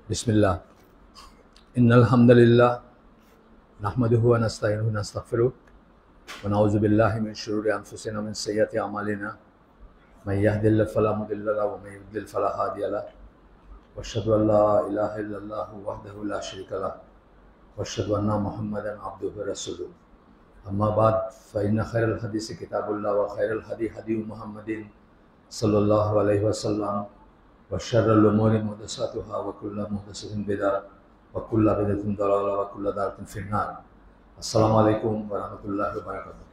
बिस्मिल्लाह इन्नल हम्दुलिल्लाह नहमदुहु व नस्तईनुहु व नस्तगफिरुहु व नऊज़ु बिल्लाहि मिन शुरूरि अनफुसिना व मिन सय्यिआति अमालिना मन यहदिल्लाहु फला मुदिल्ल लहु व मन युद्लिल फला हादिय लहु व अशहदु अन ला इलाहा इल्लल्लाह वहदहु ला शरीका लहु व अशहदु अन्ना मुहम्मदन अब्दुहु व रसूलुहु अम्मा बाद फ़इन्न खैरल हदीस किताबुल्लाह व खैरल हदी हदी मुहम्मदिन सल्लल्लाहु अलैहि वसल्लम व शर्रुल उमूरि मुहदसातुहा व कुल्लु मुहदसतिन बिदअह व कुल्लु बिदअतिन दलाला व कुल्लु दालातिन फिन्नार। আসসালামু আলাইকুম ওয়া রাহমাতুল্লাহি ওয়া বারাকাতুহু।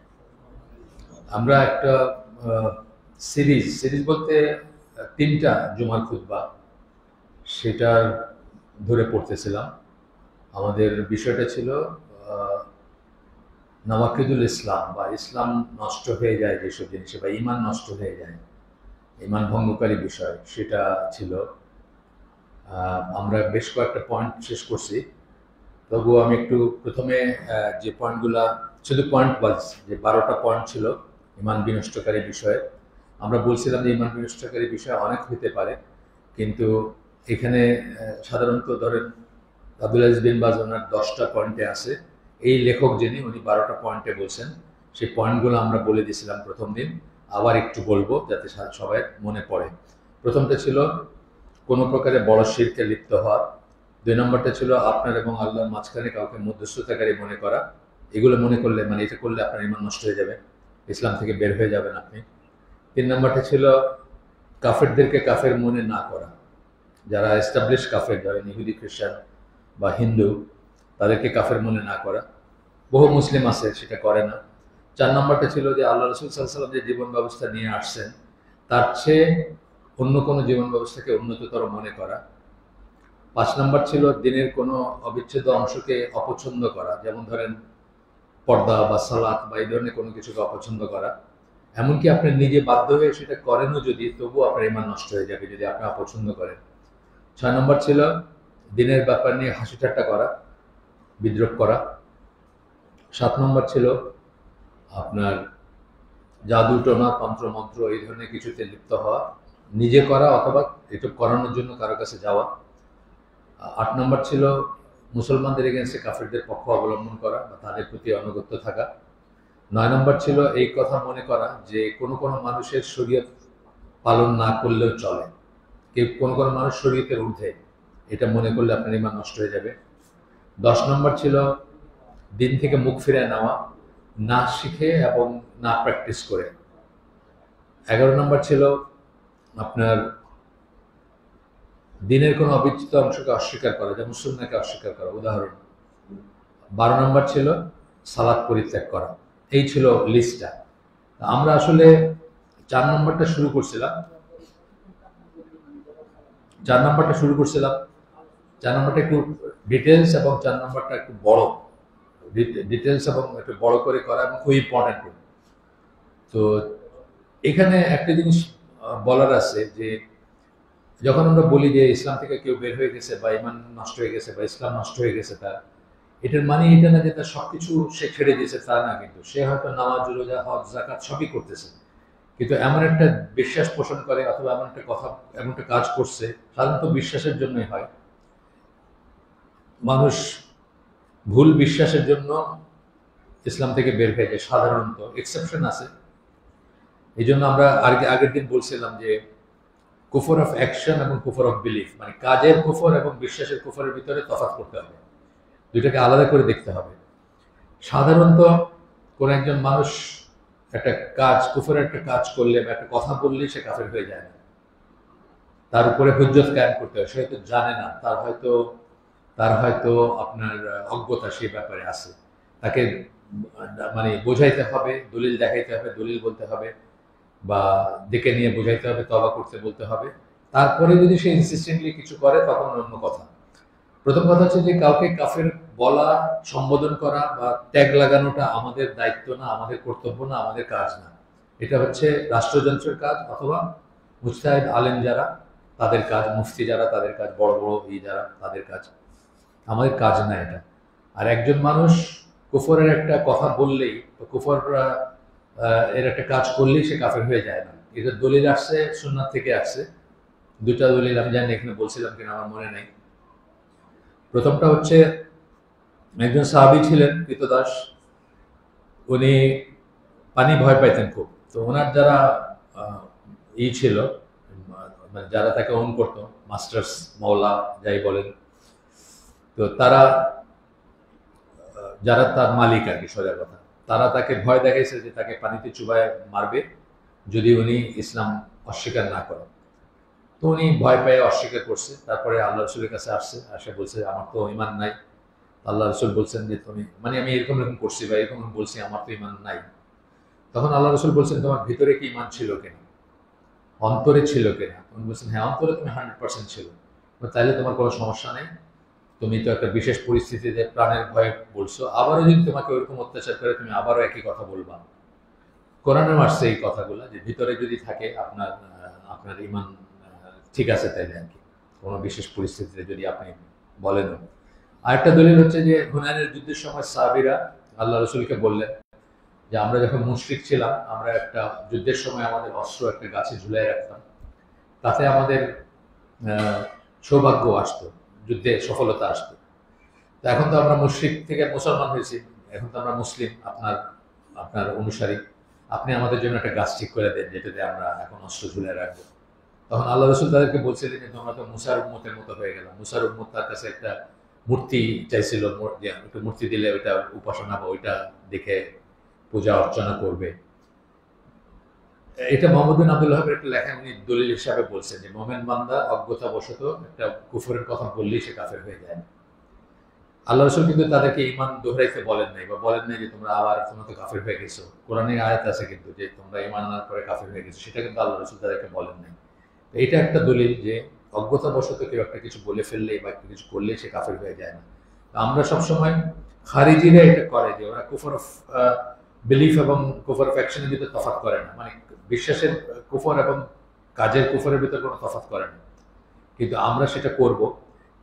আমরা একটা সিরিজ বলতে তিনটা জুমার খুতবা সেটার ধরে পড়তেছিলাম। আমাদের বিষয়টা ছিল নাওয়াকিদুল ইসলাম বা ইসলাম নষ্ট হয়ে যায় যেসব জিনিসে বা ঈমান নষ্ট হয়ে যায়, ঈমান ভঙ্গকারী বিষয়, সেটা ছিল। আমরা বেশ কয়েকটা পয়েন্ট শেষ করছি, তবুও আমি একটু প্রথমে যে পয়েন্টগুলা শুধু পয়েন্ট ওয়াইজ যে 12টা পয়েন্ট ছিল ঈমান বিনষ্টকারী বিষয়ে, আমরা বলছিলাম যে ঈমান বিনষ্টকারী বিষয় অনেক হতে পারে, কিন্তু এখানে সাধারণত ধরেন আব্দুল আজিজ বিন বাজ ওনার 10টা পয়েন্টে আছে, এই লেখক যিনি উনি 12টা পয়েন্টে বলছেন। সেই পয়েন্টগুলো আমরা বলে দিয়েছিলাম প্রথম দিন, আবার একটু বলবো যাতে সবাই মনে পড়ে। প্রথমটা ছিল কোনো প্রকারে বড় শিরকে লিপ্ত হওয়া। 2 নম্বরটা ছিল আপনার এবং আল্লাহর মাঝখানে কাউকে মধ্যস্থতাকারী মনে করা। এগুলো মনে করলে মানে এটা করলে আপনার ঈমান নষ্ট হয়ে যাবে, ইসলাম থেকে বের হয়ে যাবেন আপনি। 3 নম্বরটা ছিল কাফেরদেরকে কাফের মনে না করা, যারা এস্টাবলিশ কাফের, ধরেন ইহুদি খ্রিস্টান বা হিন্দু, তাদেরকে কাফের মনে না করা। বহু মুসলিম আছে সেটা করে না। 4 নম্বরটা ছিল যে আল্লাহ রাসূল সাল্লাল্লাহু আলাইহি ওয়াসাল্লাম যে জীবন ব্যবস্থা নিয়ে আসছেন তার চেয়ে অন্য কোনো জীবন ব্যবস্থাকে উন্নততর মনে করা। 5 নম্বর ছিল দিনের কোনো অবিচ্ছেদ্য অংশকে অপছন্দ করা, যেমন ধরেন পর্দা বা সালাত বা এই ধরনের কোনো কিছুকে অপছন্দ করা। এমনকি আপনি নিজে বাধ্য হয়ে সেটা করেনও যদি, তবুও আপনার ঈমান নষ্ট হয়ে যাবে যদি আপনি অপছন্দ করেন। 6 নম্বর ছিল দিনের ব্যাপার নিয়ে হাসি ঠাট্টা করা, বিদ্রূপ করা। 7 নম্বর ছিল আপনার জাদু টোনা তন্ত্র মন্ত্র এই ধরনের কিছুতে লিপ্ত হওয়া, নিজে করা অথবা এটা করানোর জন্য কারো কাছে যাওয়া। 8 নম্বর ছিল মুসলমানদের এগেন্সে কাফেরদের পক্ষ অবলম্বন করা বা তাদের প্রতি আনুগত্য থাকা। 9 নম্বর ছিল এই কথা মনে করা যে কোনো মানুষের শরীয়ত পালন না করলেও চলে, কোনো মানুষ শরীয়তের ঊর্ধ্বে, এটা মনে করলে আপনার ঈমান নষ্ট হয়ে যাবে। 10 নম্বর ছিল দিন থেকে মুখ ফিরে নেওয়া, না শিখে এবং না প্র্যাকটিস করে। 11 নম্বর ছিল আপনার দিনের কোনো অবিচ্ছেদ্য অংশকে অস্বীকার করা, যেমন সুন্নাহকে অস্বীকার করা, উদাহরণ। 12 নম্বর ছিল সালাত পরিত্যাগ করা। এই ছিল লিস্টটা। আমরা আসলে 4 নম্বরটা শুরু করছিলাম। 4 নম্বরটা একটু ডিটেলস এবং 4 নম্বরটা একটু বড়, ডিটেলস এবং একটু বড় করে করা এবং খুব ইম্পর্টেন্ট। তো এখানে একটা জিনিস বলার আছে যে যখন আমরা বলি যে ইসলাম থেকে কেউ বের হয়ে গেছে বা ঈমান নষ্ট হয়ে গেছে বা ইসলাম নষ্ট হয়ে গেছে, তার এটার মানে এটা না যে তার সবকিছু সে ছেড়ে দিয়েছে, তা না। কিন্তু সে হয়তো নামাজ, রোজা, হজ, যাকাত সবই করতেছে, কিন্তু এমন একটা বিশ্বাস পোষণ করে অথবা এমন একটা কাজ করছে, সাধারণত বিশ্বাসের জন্যই হয়। মানুষ ভুল বিশ্বাসের জন্য ইসলাম থেকে বের হয়ে যায়, সাধারণত এক্সেপশন আছে। এই জন্য আমরা আগের দিন বলছিলাম যে কুফর অফ অ্যাকশন এবং কুফর অফ বিলিফ, মানে কাজের কুফর এবং বিশ্বাসের কুফরের ভিতরে তফাৎ করতে হবে, দুইটাকে আলাদা করে দেখতে হবে। সাধারণত কোন একজন মানুষ একটা কাজ, কুফরের একটা কাজ করলে বা একটা কথা বললেই সে কাফের হয়ে যায় না, তার উপরে হুজ্জত কায়েম করতে হয়। সে হয়তো জানে না, তার হয়তো আপনার অজ্ঞতা সেই ব্যাপারে আছে, তাকে মানে বোঝাইতে হবে, দলিল দেখাইতে হবে, দলিল বলতে হবে বা ডেকে নিয়ে বোঝাইতে হবে, তওবা করতে বলতে হবে। তারপরে যদি সে ইনসিস্টেন্টলি কিছু করে তখন অন্য কথা। প্রথম কথা হচ্ছে যে কাউকে কাফের বলা, সম্বোধন করা বা ট্যাগ লাগানোটা আমাদের দায়িত্ব না, আমাদের কর্তব্য না, আমাদের কাজ না। এটা হচ্ছে রাষ্ট্রযন্ত্রের কাজ অথবা মুজতাহিদ আলেম যারা তাদের কাজ, মুফতি যারা তাদের কাজ, বড় বড় যারা তাদের কাজ, আমাদের কাজ না এটা। আর একজন মানুষ কুফরের একটা কথা বললেই, কুফর এর একটা কাজ করলেই সে কাফের হয়ে যায় না। এটা দলিল আসছে, সুন্নাত থেকে আসছে দুটা দলিল আমি জানি এখানে বলছিলাম কিনা আমার মনে নেই। প্রথমটা হচ্ছে একজন সাহাবী ছিলেন কৃতদাস, উনি পানি ভয় পাইতেন খুব। তো ওনার যারা ছিল, মানে যারা তাকে ওন করতো, মাস্টার্স মাওলা যাই বলেন, তো তারা যারা তার মালিক আর কি, সোজা কথা, তারা তাকে ভয় দেখাইছে যে তাকে পানিতে চুবায় মারবে যদি উনি ইসলাম অস্বীকার না করেন। তো উনি ভয় পেয়ে অস্বীকার করছে। তারপরে আল্লাহ রসুলের কাছে আসছে, আসে বলছে আমার তো ইমান নাই। আল্লাহ রসুল বলছেন যে তুমি, মানে আমি এরকম এরকম করছি বা এরকম বলছি, আমার তো ইমান নাই। তখন আল্লাহ রসুল বলছেন তোমার ভিতরে কি ইমান ছিল কিনা, অন্তরে ছিল কিনা? তুমি বলছেন হ্যাঁ, অন্তরে তুমি 100% ছিল। তাহলে তোমার কোনো সমস্যা নেই, তুমি তো একটা বিশেষ পরিস্থিতিতে প্রাণের ভয়ে বলছো, আবারও যদি তোমাকে ওইরকম অত্যাচার করে তুমি আবারও একই কথা বলবা। কোরআনে আসছে এই কথাগুলো, যে ভিতরে যদি থাকে আপনার আপনার ইমান ঠিক আছে তাইলে আর কি, কোনো বিশেষ পরিস্থিতিতে যদি আপনি বলেন। আরেকটা দলিল হচ্ছে যে হুনাইনের যুদ্ধের সময় সাহাবীরা আল্লাহ রসুলকে বললেন যে আমরা যখন মুশরিক ছিলাম, আমরা একটা যুদ্ধের সময় আমাদের অস্ত্র একটা গাছে ঝুলাই রাখতাম, তাতে আমাদের সৌভাগ্য আসতো, যুদ্ধে সফলতা আসতো। তো এখন তো আমরা মুশরিক থেকে মুসলমান হয়েছি, এখন তো আমরা মুসলিম, আপনার আপনার অনুসারী, আপনি আমাদের জন্য একটা গাছ ঠিক করে দেন যেটাতে আমরা এখন অস্ত্র ঝুলে রাখবো। তখন আল্লাহ রসুল তাদেরকে বলছিলেন যে তোমরা তো মুসার উম্মতের মতো হয়ে গেল। মুসার উম্মত তার কাছে একটা মূর্তি চাইছিল, একটু মূর্তি দিলে ওইটা উপাসনা বা ওইটা দেখে পূজা অর্চনা করবে। এটা মোহাম্মদ বিন আব্দুল ওয়াহাবের একটা লেখা, উনি দলিল হিসাবে বলছেন যে মোমেন বান্দা অজ্ঞতাবশত একটা কুফরের কথা বললেই সে কাফের হয়ে যায়। আল্লাহ রসুল কিন্তু তাদেরকে ইমান দোহরাইতে বলেন নাই, বা বলেন নাই যে তোমরা আবার তোমরা তো কাফের হয়ে গেছো। কোরআনের আয়াত আছে কিন্তু যে তোমরা ইমান আনার পরে কাফের হয়ে গেছো, সেটা কিন্তু আল্লাহ রসুল তাদেরকে বলেন নাই। এটা একটা দলিল যে অজ্ঞতাবশত কেউ একটা কিছু বলে ফেললে বা একটা কিছু করলে সে কাফের হয়ে যায় না। আমরা সবসময় খারিজিরা এটা করে যে ওরা কুফর অফ বিলিফ এবং কুফর অফ অ্যাকশনের ভিতরে তফাৎ করে না, মানে বিশ্বাসের কুফর এবং কাজের কুফরের ভিতরে কোনো তফাৎ করে না, কিন্তু আমরা সেটা করব।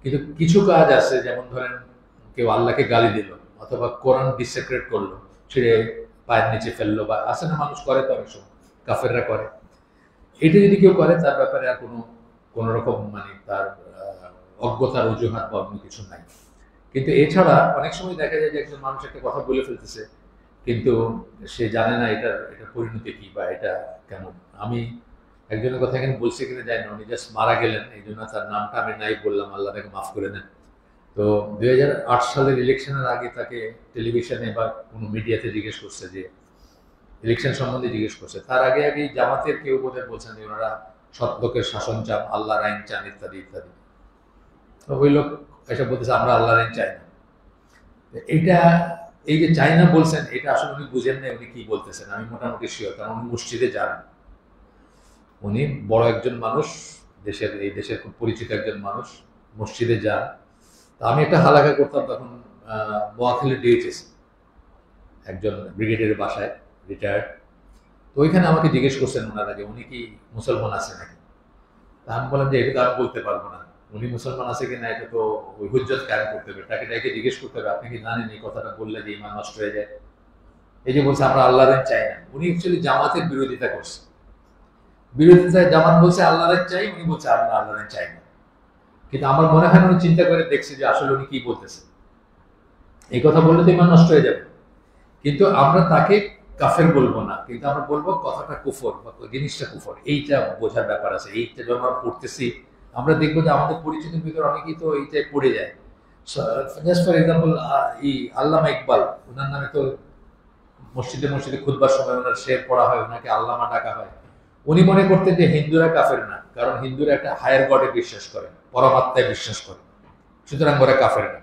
কিন্তু কিছু কাজ আছে, যেমন ধরেন কেউ আল্লাহকে গালি দিল অথবা কোরআন ডিসেক্রেট করলো, ছিঁড়ে পায়ের নিচে ফেললো, বা আছে না মানুষ করে তো অনেক সময়, কাফেররা করে। এটা যদি কেউ করে তার ব্যাপারে আর কোনো রকম মানে তার অজ্ঞতার অজুহাত বা অন্য কিছু নাই। কিন্তু এছাড়া অনেক সময় দেখা যায় যে একজন মানুষ একটা কথা বলে ফেলতেছে, কিন্তু সে জানে না এটা পরিণতি কি বা এটা কেমন। আমি একজনের কথা এখানে বলছি কিনা জানি না, উনি জাস্ট মারা গেলেন, এই জন্য তার নামটা আমি নাই বললাম, আল্লাহ তাকে মাফ করে দেন। তো 2008 সালের ইলেকশনের আগে তাকে টেলিভিশনে বা কোনো মিডিয়াতে জিজ্ঞেস করছে, যে ইলেকশন সম্বন্ধে জিজ্ঞেস করছে, তার আগে আগে জামাতের কেউ বোধহয় বলছেন যে ওনারা সৎ লোকের শাসন চান, আল্লাহর আইন চান, ইত্যাদি ইত্যাদি। তো ওই লোক এসব বলতেছে আমরা আল্লাহর আইন চাই না। এইটা, এই যে চাই না বলছেন, এটা আসলে উনি বুঝেন না উনি কি বলতেছেন। আমি মোটামুটি শিওর, কারণ উনি মসজিদে যান, উনি বড় একজন মানুষ, এই দেশের খুব পরিচিত একজন মানুষ, মসজিদে যান। আমি একটা হালাকা করতাম তখন নোয়াখালী ডিএইচএস, একজন ব্রিগেডিয়ারের বাসায়, রিটায়ার্ড। তো ওইখানে আমাকে জিজ্ঞেস করছেন ওনারা যে উনি কি মুসলমান আছে নাকি। তা আমি বললাম যে এটা তো আমি বলতে পারবো না, উনি মুসলমান আছে কিনা এটা তো ওই হুজ্জত কায়েম করতে হবে, তাকে ডেকে জিজ্ঞেস করতে হবে আপনি কি জানেন এই কথাটা বললে যে ইমান নষ্ট হয়ে যায়। এই যে বলছে আমরা আল্লাহর চাই না, উনি অ্যাকচুয়ালি জামাতের বিরোধিতা করছে। বিরোধিতায় জামাত বলছে আল্লাহর চাই, উনি বলছে আমরা আল্লাহর চাই না। কিন্তু আমার মনে হয় উনি চিন্তা করে দেখছে যে আসলে উনি কি বলতেছে। এই কথা বললে তো ইমান নষ্ট হয়ে যাবে। কিন্তু আমরা তাকে কাফের বলবো না, কিন্তু আমরা বলবো কথাটা কুফর বা জিনিসটা কুফর, এইটা বোঝার ব্যাপার আছে। এইটা যখন আমরা পড়তেছি, আমরা দেখবো যে আমাদের পরিচিত ভিতরে অনেকেই তো এইটাই পড়ে যায়। জাস্ট ফর এক্সাম্পল, আল্লামা ইকবাল, ওনার নামে তো মসজিদে খুতবার সময় ওনার শের পড়া হয়, ওনাকে আল্লামা ডাকা হয়। উনি মনে করতেন যে হিন্দুরা কাফের না, কারণ হিন্দুরা একটা হায়ার গডে বিশ্বাস করে, পরমাত্মায় বিশ্বাস করে, সুতরাং ওরা কাফের না।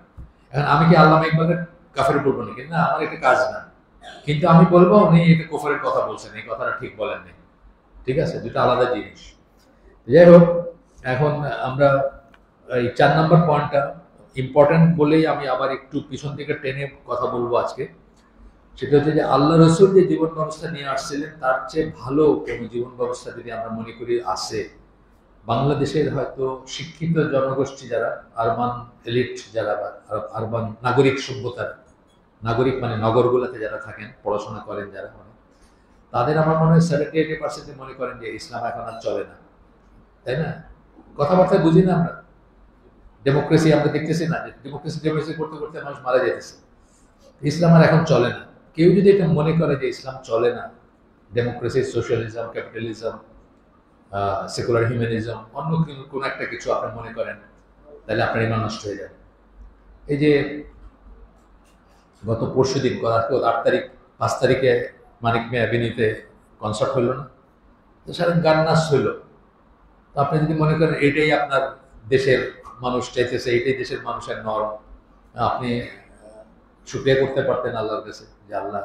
এখন আমি কি আল্লামা ইকবালের কাফের বলবো নাকি? না, আমার এটা কাজ না। কিন্তু আমি বলবো উনি এটা কুফরের কথা বলছেন, এই কথাটা ঠিক বলেন নাই। ঠিক আছে, দুটো আলাদা জিনিস। যাই হোক, এখন আমরা এই 4 নম্বর পয়েন্টটা ইম্পর্টেন্ট বলেই আমি আবার একটু পিছন থেকে টেনে কথা বলবো আজকে। সেটা হচ্ছে যে আল্লাহ রসুল যে জীবন ব্যবস্থা নিয়ে আসছিলেন, তার চেয়ে ভালো কোনো জীবন ব্যবস্থা যদি আমরা মনে করি আছে, বাংলাদেশের হয়তো শিক্ষিত জনগোষ্ঠী যারা, আরবান এলিট যারা, আরবান নাগরিক সভ্যতার নাগরিক, মানে নগরগুলোতে যারা থাকেন, পড়াশোনা করেন যারা, তাদের আমার মনে হয় 70-80% মনে করেন যে ইসলাম এখন আর চলে না, তাই না? কথাবার্তা বুঝি না আমরা। ডেমোক্রেসি আমরা দেখতেছি না, যে ডেমোক্রেসি ডেমোক্রেসি করতে করতে মানুষ মারা যাইতেছে। ইসলাম আর এখন চলে না। কেউ যদি এটা মনে করে যে ইসলাম চলে না, democracy, socialism, capitalism, secular humanism, অন্য কোন একটা কিছু আপনি মনে করেন, তাহলে আপনার ইমান নষ্ট হয়ে যাবে। এই যে গত পরশু দিন 8 তারিখ 5 তারিখে মানিক মিয়া অ্যাভিনিউতে কনসার্ট হইল না, তো সারা গান নাচ হইল। তো আপনি যদি মনে করেন এটাই আপনার দেশের মানুষ চাইতেছে, এটাই দেশের মানুষের নরম, আপনি শুকরিয়া করতে পারতেন আল্লাহর কাছে যে আল্লাহ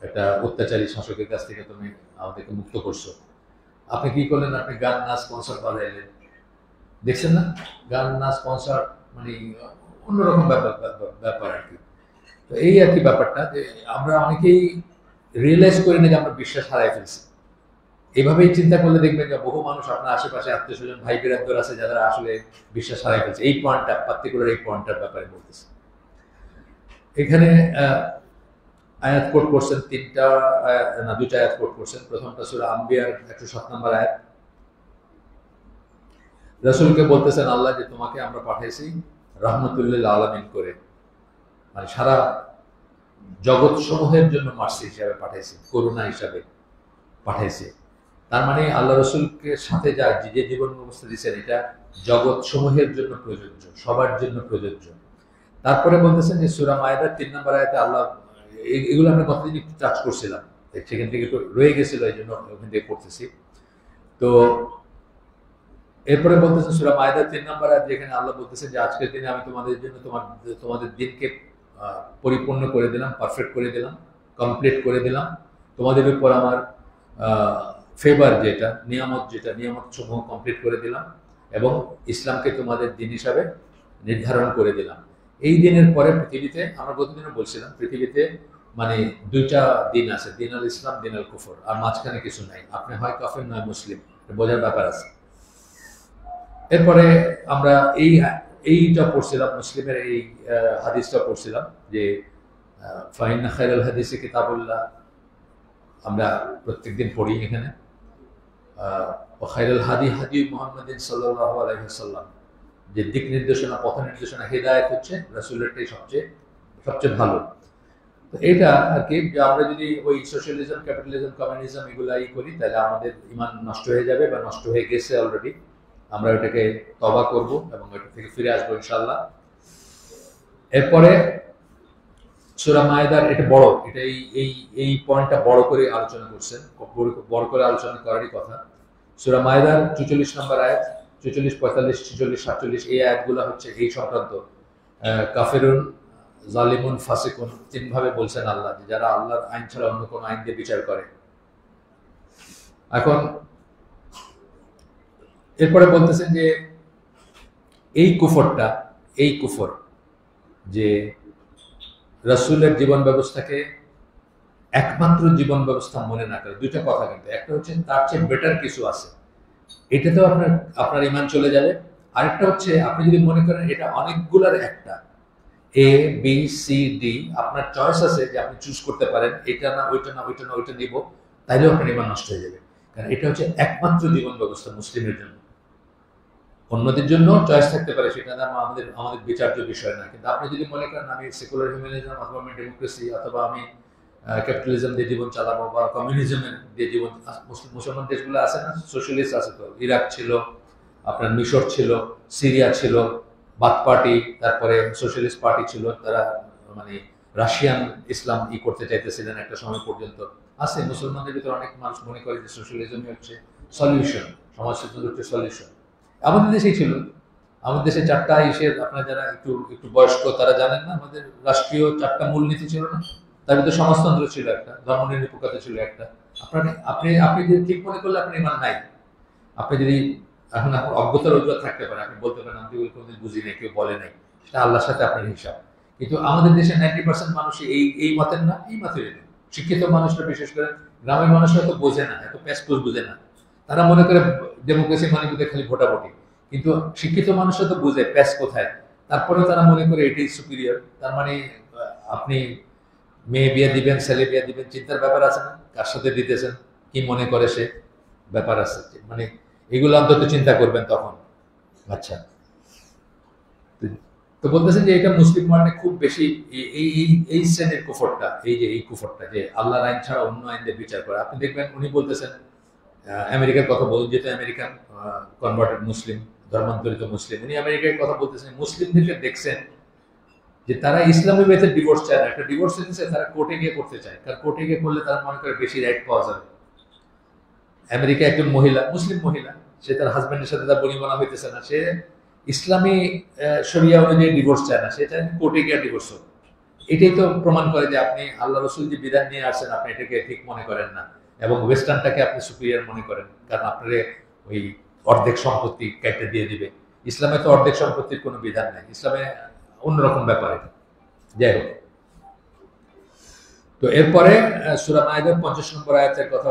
একটা অত্যাচারী শাসকের কাছ থেকে তুমি আমাদেরকে মুক্ত করছো। আপনি কি করলেন? আপনি গান নাচ কনসার্ট বাজাইলেন। দেখছেন না, গান নাচ কনসার্ট মানে অন্যরকম ব্যাপার আর কি। তো এই আর কি ব্যাপারটা, যে আমরা অনেকেই রিয়েলাইজ করি না যে আমরা বিশ্বাস হারাই ফেলছি। এইভাবেই চিন্তা করলে দেখবেন যে বহু মানুষ আপনার আশেপাশে, আত্মীয় স্বজন, ভাই বিরাদর আছে যারা আসলে বিশ্বাস হারাই ফেলছে। এই পয়েন্টটা পার্টিকুলার, এই পয়েন্টটার ব্যাপারে বলতেছে। এখানে আয়াত কোট করছেন, দুইটা আয়াত কোট করছেন। প্রথমটা সূরা আম্বিয়ার 107 নম্বর আয়াত। রাসূলকে বলতেছেন আল্লাহ যে তোমাকে আমরা পাঠাইছি রাহমাতুল্লিল আলামিন করে, মানে সারা জগৎ সমূহের জন্য মার্সি হিসাবে পাঠাইছি, করুণা হিসাবে পাঠাইছি। তার মানে আল্লাহ রসুলকে সাথে যে জীবন ব্যবস্থা দিচ্ছেন এটা জগৎ সমূহের জন্য প্রযোজ্য, সবার জন্য প্রযোজ্য। তারপরে বলতেছেন যে সূরা মায়েদার 3 নম্বর আয়াতে আল্লাহ, এগুলো আমরা কতদিন একটু টাচ করছিলাম, সেখান থেকে একটু রয়ে গেছিল, এই জন্য ওখান থেকে পড়তেছি। তো এরপরে বলতেছেন সূরা মায়েদার 3 নম্বর আয়াত, যেখানে আল্লাহ বলতেছেন যে আজকের দিনে আমি তোমাদের জন্য তোমাদের দিনকে পরিপূর্ণ করে দিলাম, পারফেক্ট করে দিলাম, কমপ্লিট করে দিলাম। তোমাদের উপর আমার ফেভার যেটা, নিয়ামত সমূহ কমপ্লিট করে দিলাম, এবং ইসলামকে তোমাদের দিন হিসাবে নির্ধারণ করে দিলাম। এই দিনের পরে পৃথিবীতে, আমরা গতদিনও বলছিলাম, পৃথিবীতে মানে দুইটা দিন আছে, দিন আল ইসলাম, দিন আল কুফর, আর মাঝখানে কিছু নাই। আপনি হয় কাফের নয় মুসলিম, বোঝার ব্যাপার আছে। এরপরে আমরা এইটা পড়ছিলাম, মুসলিমের এই হাদিসটা পড়ছিলাম যে ফাইন্না খায়রুল হাদিসি কিতাবুল্লাহ, আমরা প্রত্যেকদিন পড়ি এখানে। খায়রুল হাদি হাদি মুহাম্মাদিন সাল্লাল্লাহু আলাইহি ওয়াসাল্লাম, যে দিক নির্দেশনা, পথ নির্দেশনা, হেদায়েত হচ্ছে রাসূলেরটাই সবচেয়ে ভালো। তো এটা আর কি, যে আমরা যদি ওই সোশ্যালিজম, ক্যাপিটালিজম, কমিউনিজম এগুলাই করি, তাহলে আমাদের ঈমান নষ্ট হয়ে যাবে, বা নষ্ট হয়ে গেছে অলরেডি। আমরা ওটাকে তওবা করব এবং ওটা থেকে ফিরে আসবো ইনশাআল্লাহ। এরপরে সূরা মায়েদার, এটা বড়, এটা এই পয়েন্টটা বড় করে আলোচনা করছেন, বড় করে আলোচনা করারই কথা। সূরা মায়েদার 44 নম্বর আয়াত, 44, 45, 46, 47 এই আয়াতগুলো হচ্ছে এই সংক্রান্ত। কাফেরুন, জালিমুন, ফাসিকুন, 3 ভাবে বলছেন আল্লাহ, যে যারা আল্লাহর আইন ছাড়া অন্য কোনো আইন দিয়ে বিচার করে। এখন এরপরে বলতেছেন যে এই কুফর যে রাসূলের জীবন ব্যবস্থাকে একমাত্র জীবন ব্যবস্থা মনে না করে। দুইটা কথা, কিন্তু একটা হচ্ছে তার চেয়ে বেটার কিছু আছে, এটাতেও আপনার ঈমান চলে যাবে। আরেকটা হচ্ছে আপনি যদি মনে করেন এটা অনেকগুলার একটা, এ বি সি ডি, আপনার চয়েস আছে যে আপনি চুজ করতে পারেন এটা না ওইটা না ওইটা না ওইটা নিব, তাইলেও আপনার ঈমান নষ্ট হয়ে যাবে। কারণ এটা হচ্ছে একমাত্র জীবন ব্যবস্থা মুসলিমের জন্য। অন্যদের জন্য চয়েস থাকতে পারে, সেটা আমাদের বিচার্য বিষয় না। কিন্তু আপনি যদি মনে করেন আমি সেকুলার হিউম্যানিজম, অথবা আমি ডেমোক্রেসি, অথবা আমি ক্যাপিটালিজম দিয়ে জীবন চালাবো, বা কমিউনিজমের দিয়ে জীবন, মুসলমান দেশগুলো আছে না, সোশ্যালিস্ট আছে তো, ইরাক ছিল, আপনার মিশর ছিল, সিরিয়া ছিল, বাথ পার্টি, তারপরে সোশ্যালিস্ট পার্টি ছিল, তারা মানে রাশিয়ান ইসলাম করতে চাইতেছিলেন একটা সময় পর্যন্ত। আছে মুসলমানদের ভিতরে অনেক মানুষ মনে করে যে সোশ্যালিজমই হচ্ছে সলিউশন, সমাজ হচ্ছে সলিউশন। আমাদের দেশেই ছিল, আমাদের দেশে 4টা ইসের, আপনারা যারা একটু বয়স্ক তারা জানেন না, আমাদের রাষ্ট্রীয় 4টা মূলনীতি ছিল না, তার ভিতরে সমাজতন্ত্র ছিল একটা, ধর্মনিরপেক্ষতা ছিল একটা। আপনি যদি ঠিক মনে করলে আপনার ঈমান নাই। আপনি যদি এখন আপনার অজ্ঞতার অজুহাত থাকতে পারে, আপনি বলতে পারেন আমি কোনোদিন বুঝি নাই, কেউ বলে নাই, সেটা আল্লাহর সাথে আপনার হিসাব। কিন্তু আমাদের দেশে 90% মানুষ এই মতের না, এই মতের না। শিক্ষিত মানুষরা, বিশেষ করে গ্রামের মানুষরা তো বোঝে না, এত প্যাসপোস বোঝে না। তারা মনে করে ডেমোক্রেসি মানে বোধহয় খালি ভোটাভুটি। কিন্তু শিক্ষিত মানুষরা তো বুঝে প্যাস কোথায়, তারপরেও তারা মনে করে এটাই সুপিরিয়র। তার মানে আপনি মেয়ে বিয়ে দিবেন, ছেলে বিয়ে দিবেন, চিন্তার ব্যাপার আছে না, কার সাথে দিতেছেন, কি মনে করে সে, ব্যাপার আছে। মানে এগুলো অন্তত চিন্তা করবেন তখন। আচ্ছা, তো বলতেছেন যে এটা মুসলিম মানে খুব বেশি এই এই এই শ্রেণীর কুফরটা, এই যে এই কুফরটা যে আল্লাহর আইন ছাড়া অন্য আইন দিয়ে বিচার করে। আপনি দেখবেন উনি বলতেছেন আমেরিকার কথা বলুন, যেহেতু আমেরিকান কনভার্টেড মুসলিম, ধর্মান্তরিত মুসলিম, উনি আমেরিকার কথা বলতেছেন। মুসলিমদেরকে দেখছেন যে তারা ইসলামী ওয়েতে ডিভোর্স চায় না, একটা ডিভোর্স হয়েছে তারা কোর্টে গিয়ে করতে চায়, কারণ কোর্টে গিয়ে করলে তারা মনে করে বেশি রাইট পাওয়া যাবে। আমেরিকা একজন মহিলা, মুসলিম মহিলা, সে তার হাজবেন্ডের সাথে তার বনিবনা হইতেছে না, সে ইসলামী শরিয়া অনুযায়ী ডিভোর্স চায় না, সে চায় কোর্টে গিয়ে ডিভোর্স হোক। এটাই তো প্রমাণ করে যে আপনি আল্লাহ রসুল যে বিধান নিয়ে আসছেন আপনি এটাকে ঠিক মনে করেন না, এবং ওয়েস্টার্নটাকে আপনি সুপিরিয়ার মনে করেন, কারণ আপনার ওই অর্ধেক সম্পত্তি কেটে দিয়ে দিবে। ইসলামে তো অর্ধেক সম্পত্তির কোনো বিধান নেই, ইসলামে অন্যরকম ব্যাপারে। যাই হোক, তো এরপরে সূরা মাইদার 50 নম্বর আয়াতের কথা,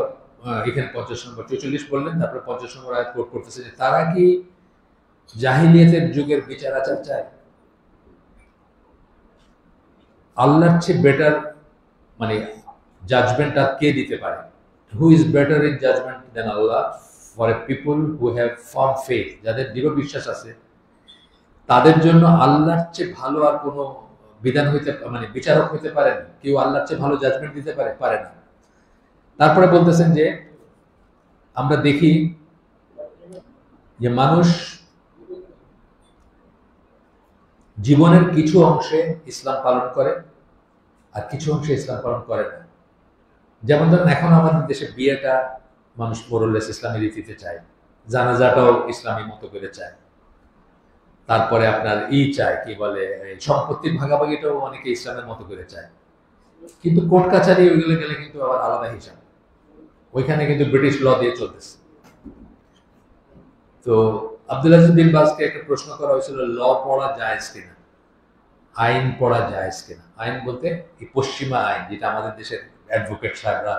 এখানে 50 নম্বর 44 বললেন, তারপরে 50 নম্বর আয়াত কোট করতেছে যে তারা কি জাহিলিয়াতের যুগের বিচার আচার চায়? আল্লাহর চেয়ে বেটার মানে জাজমেন্ট আর কে দিতে পারে? Who is better in judgement than Allah for a people who have firm faith, যাদের দৃঢ় বিশ্বাস আছে তাদের জন্য আল্লাহর চেয়ে ভালো আর কোনো বিধান হইতে মানে বিচারক হইতে পারেন? কেউ আল্লাহর চেয়ে ভালো জাজমেন্ট দিতে পারে? পারে না। তারপরে বলতেছেন যে আমরা দেখি যে মানুষ জীবনের কিছু অংশে ইসলাম পালন করে আর কিছু অংশে ইসলাম পালন করে না। যেমন ধরেন এখন আমাদের দেশে বিয়েটা মানুষ মোরলেস ইসলামী রীতিতে চায়, জানাজাটাও ইসলামী মতো করে চায়, তারপরে আপনার চায় কি বলে সম্পত্তির ভাগাভাগিটাও অনেকে ইসলামের মতো করে চায়। কিন্তু কোর্ট কাছারি ওইগুলো গেলে কিন্তু আবার আলাদা হিসাব, ওইখানে কিন্তু ব্রিটিশ ল দিয়ে চলতেছে। তো আব্দুল আজিজ বিন বাজকে একটা প্রশ্ন করা হয়েছিল, ল পড়া জায়েজ কিনা, আইন পড়া জায়েজ কিনা। আইন বলতে এই পশ্চিমা আইন, যেটা আমাদের দেশের অ্যাডভোকেট সাহেবরা,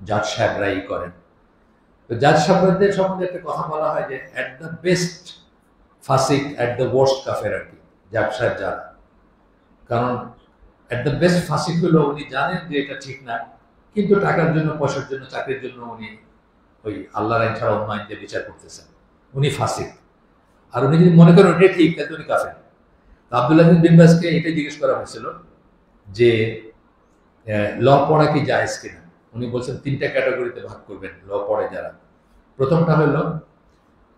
জাজ সাহেবরা করেন। তো জাজ সাহেবদের সম্বন্ধে একটা কথা বলা হয় যে অ্যাট দ্য বেস্ট ফাসিক, অ্যাট দ্য ওয়ার্স্ট কাফের আর কি, জাজ সাহেব যারা। কারণ অ্যাট দ্য বেস্ট ফাসিক হলো উনি জানেন যে এটা ঠিক না, কিন্তু টাকার জন্য, পয়সার জন্য, চাকরির জন্য উনি ওই আল্লাহর আইন ছাড়া অন্য আইন দিয়ে বিচার করতেছেন, উনি ফাসিক। আর উনি যদি মনে করেন ওটাই ঠিক, তাহলে উনি কাফের। আব্দুল আজিজ বিন বাজকে এটাই জিজ্ঞেস করা হয়েছিল যে ল পড়া কি জায়েজ কিনা। উনি বলছেন 3টা ক্যাটাগরিতে ভাগ করবেন ল পড়ে যারা। প্রথমটা হলো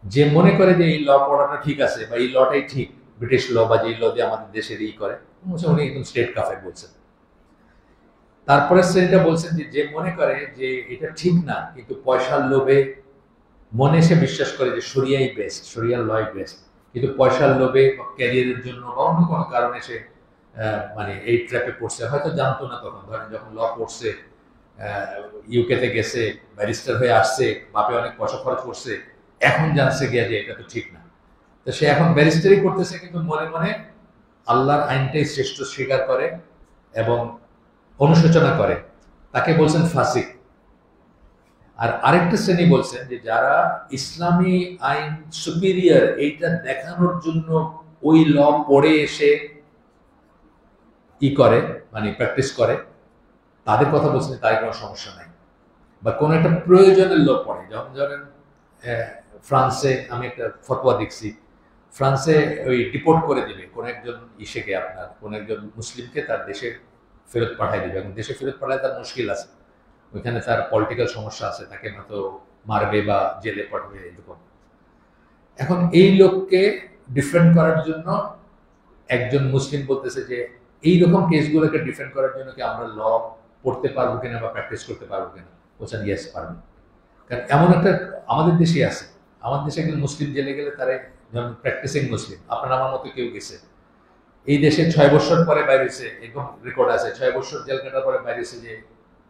যে মনে করে যে এই ল পড়াটা ঠিক আছে বা এই লটাই ঠিক, ব্রিটিশ ল বা যে ল দিয়ে আমাদের দেশের করে, উনি একদম স্টেট কাফের বলছেন। তারপরে শ্রেণীটা বলছেন যে মনে করে যে এটা ঠিক না, কিন্তু পয়সার লোভে মনে সে বিশ্বাস করে যে শরিয়াই বেস্ট, শরিয়ার লয় বেস্ট, কিন্তু পয়সার লোভে বা ক্যারিয়ারের জন্য বা অন্য কোনো কারণে সে মানে এই ট্র্যাপে পড়ছে, হয়তো জানতো না তখন। ধরেন যখন ল পড়ছে, ইউকেতে গেছে, ব্যারিস্টার হয়ে আসছে, বাপে অনেক পয়সা খরচ করছে, এখন জানছে গিয়া যে এটা তো ঠিক না। তো সে এখন ব্যারিস্টারি করতেছে, কিন্তু মনে মনে আল্লাহর আইনটাই শ্রেষ্ঠ স্বীকার করে এবং অনুশোচনা করে, তাকে বলছেন ফাসিক। আর আরেকটা শ্রেণী বলছেন যে যারা ইসলামী আইন সুপিরিয়র এইটা দেখানোর জন্য ওই ল পড়ে এসে করে, মানে প্র্যাকটিস করে, তাদের কথা বলছেন তার কোনো সমস্যা নাই। বা কোনো একটা প্রয়োজনের ল পড়ে, যেমন ধরেন ফ্রান্সে আমি একটা ফতোয়া দেখছি, ফ্রান্সে ওই ডিপোর্ট করে দিবে কোন একজন ইসেকে, আপনার কোন একজন মুসলিমকে তার দেশে ফেরত পাঠাই দিবে, এবং দেশে ফেরত পাঠায় তার মুশকিল আছে, ওইখানে তার পলিটিক্যাল সমস্যা আছে, তাকে হয়তো মারবে বা জেলে পাঠাবে এরকম। এখন এই লোককে ডিফেন্ড করার জন্য একজন মুসলিম বলতেছে যে এইরকম কেসগুলোকে ডিফেন্ড করার জন্য কি আমরা ল পড়তে পারবো কিনা বা প্র্যাকটিস করতে পারবো কিনা? বলছেন ইয়েস পারবো। কারণ এমন একটা আমাদের দেশে আছে, আমাদের দেশে একজন মুসলিম জেলে গেলে তারা, যেমন প্র্যাকটিসিং মুসলিম, আপনার আমার মতো কেউ গেছে, এই দেশে 6 বছর পরে বাইরেছে, এরকম রেকর্ড আছে, 6 বছর জেল কাটার পরে বাইরেছে, যে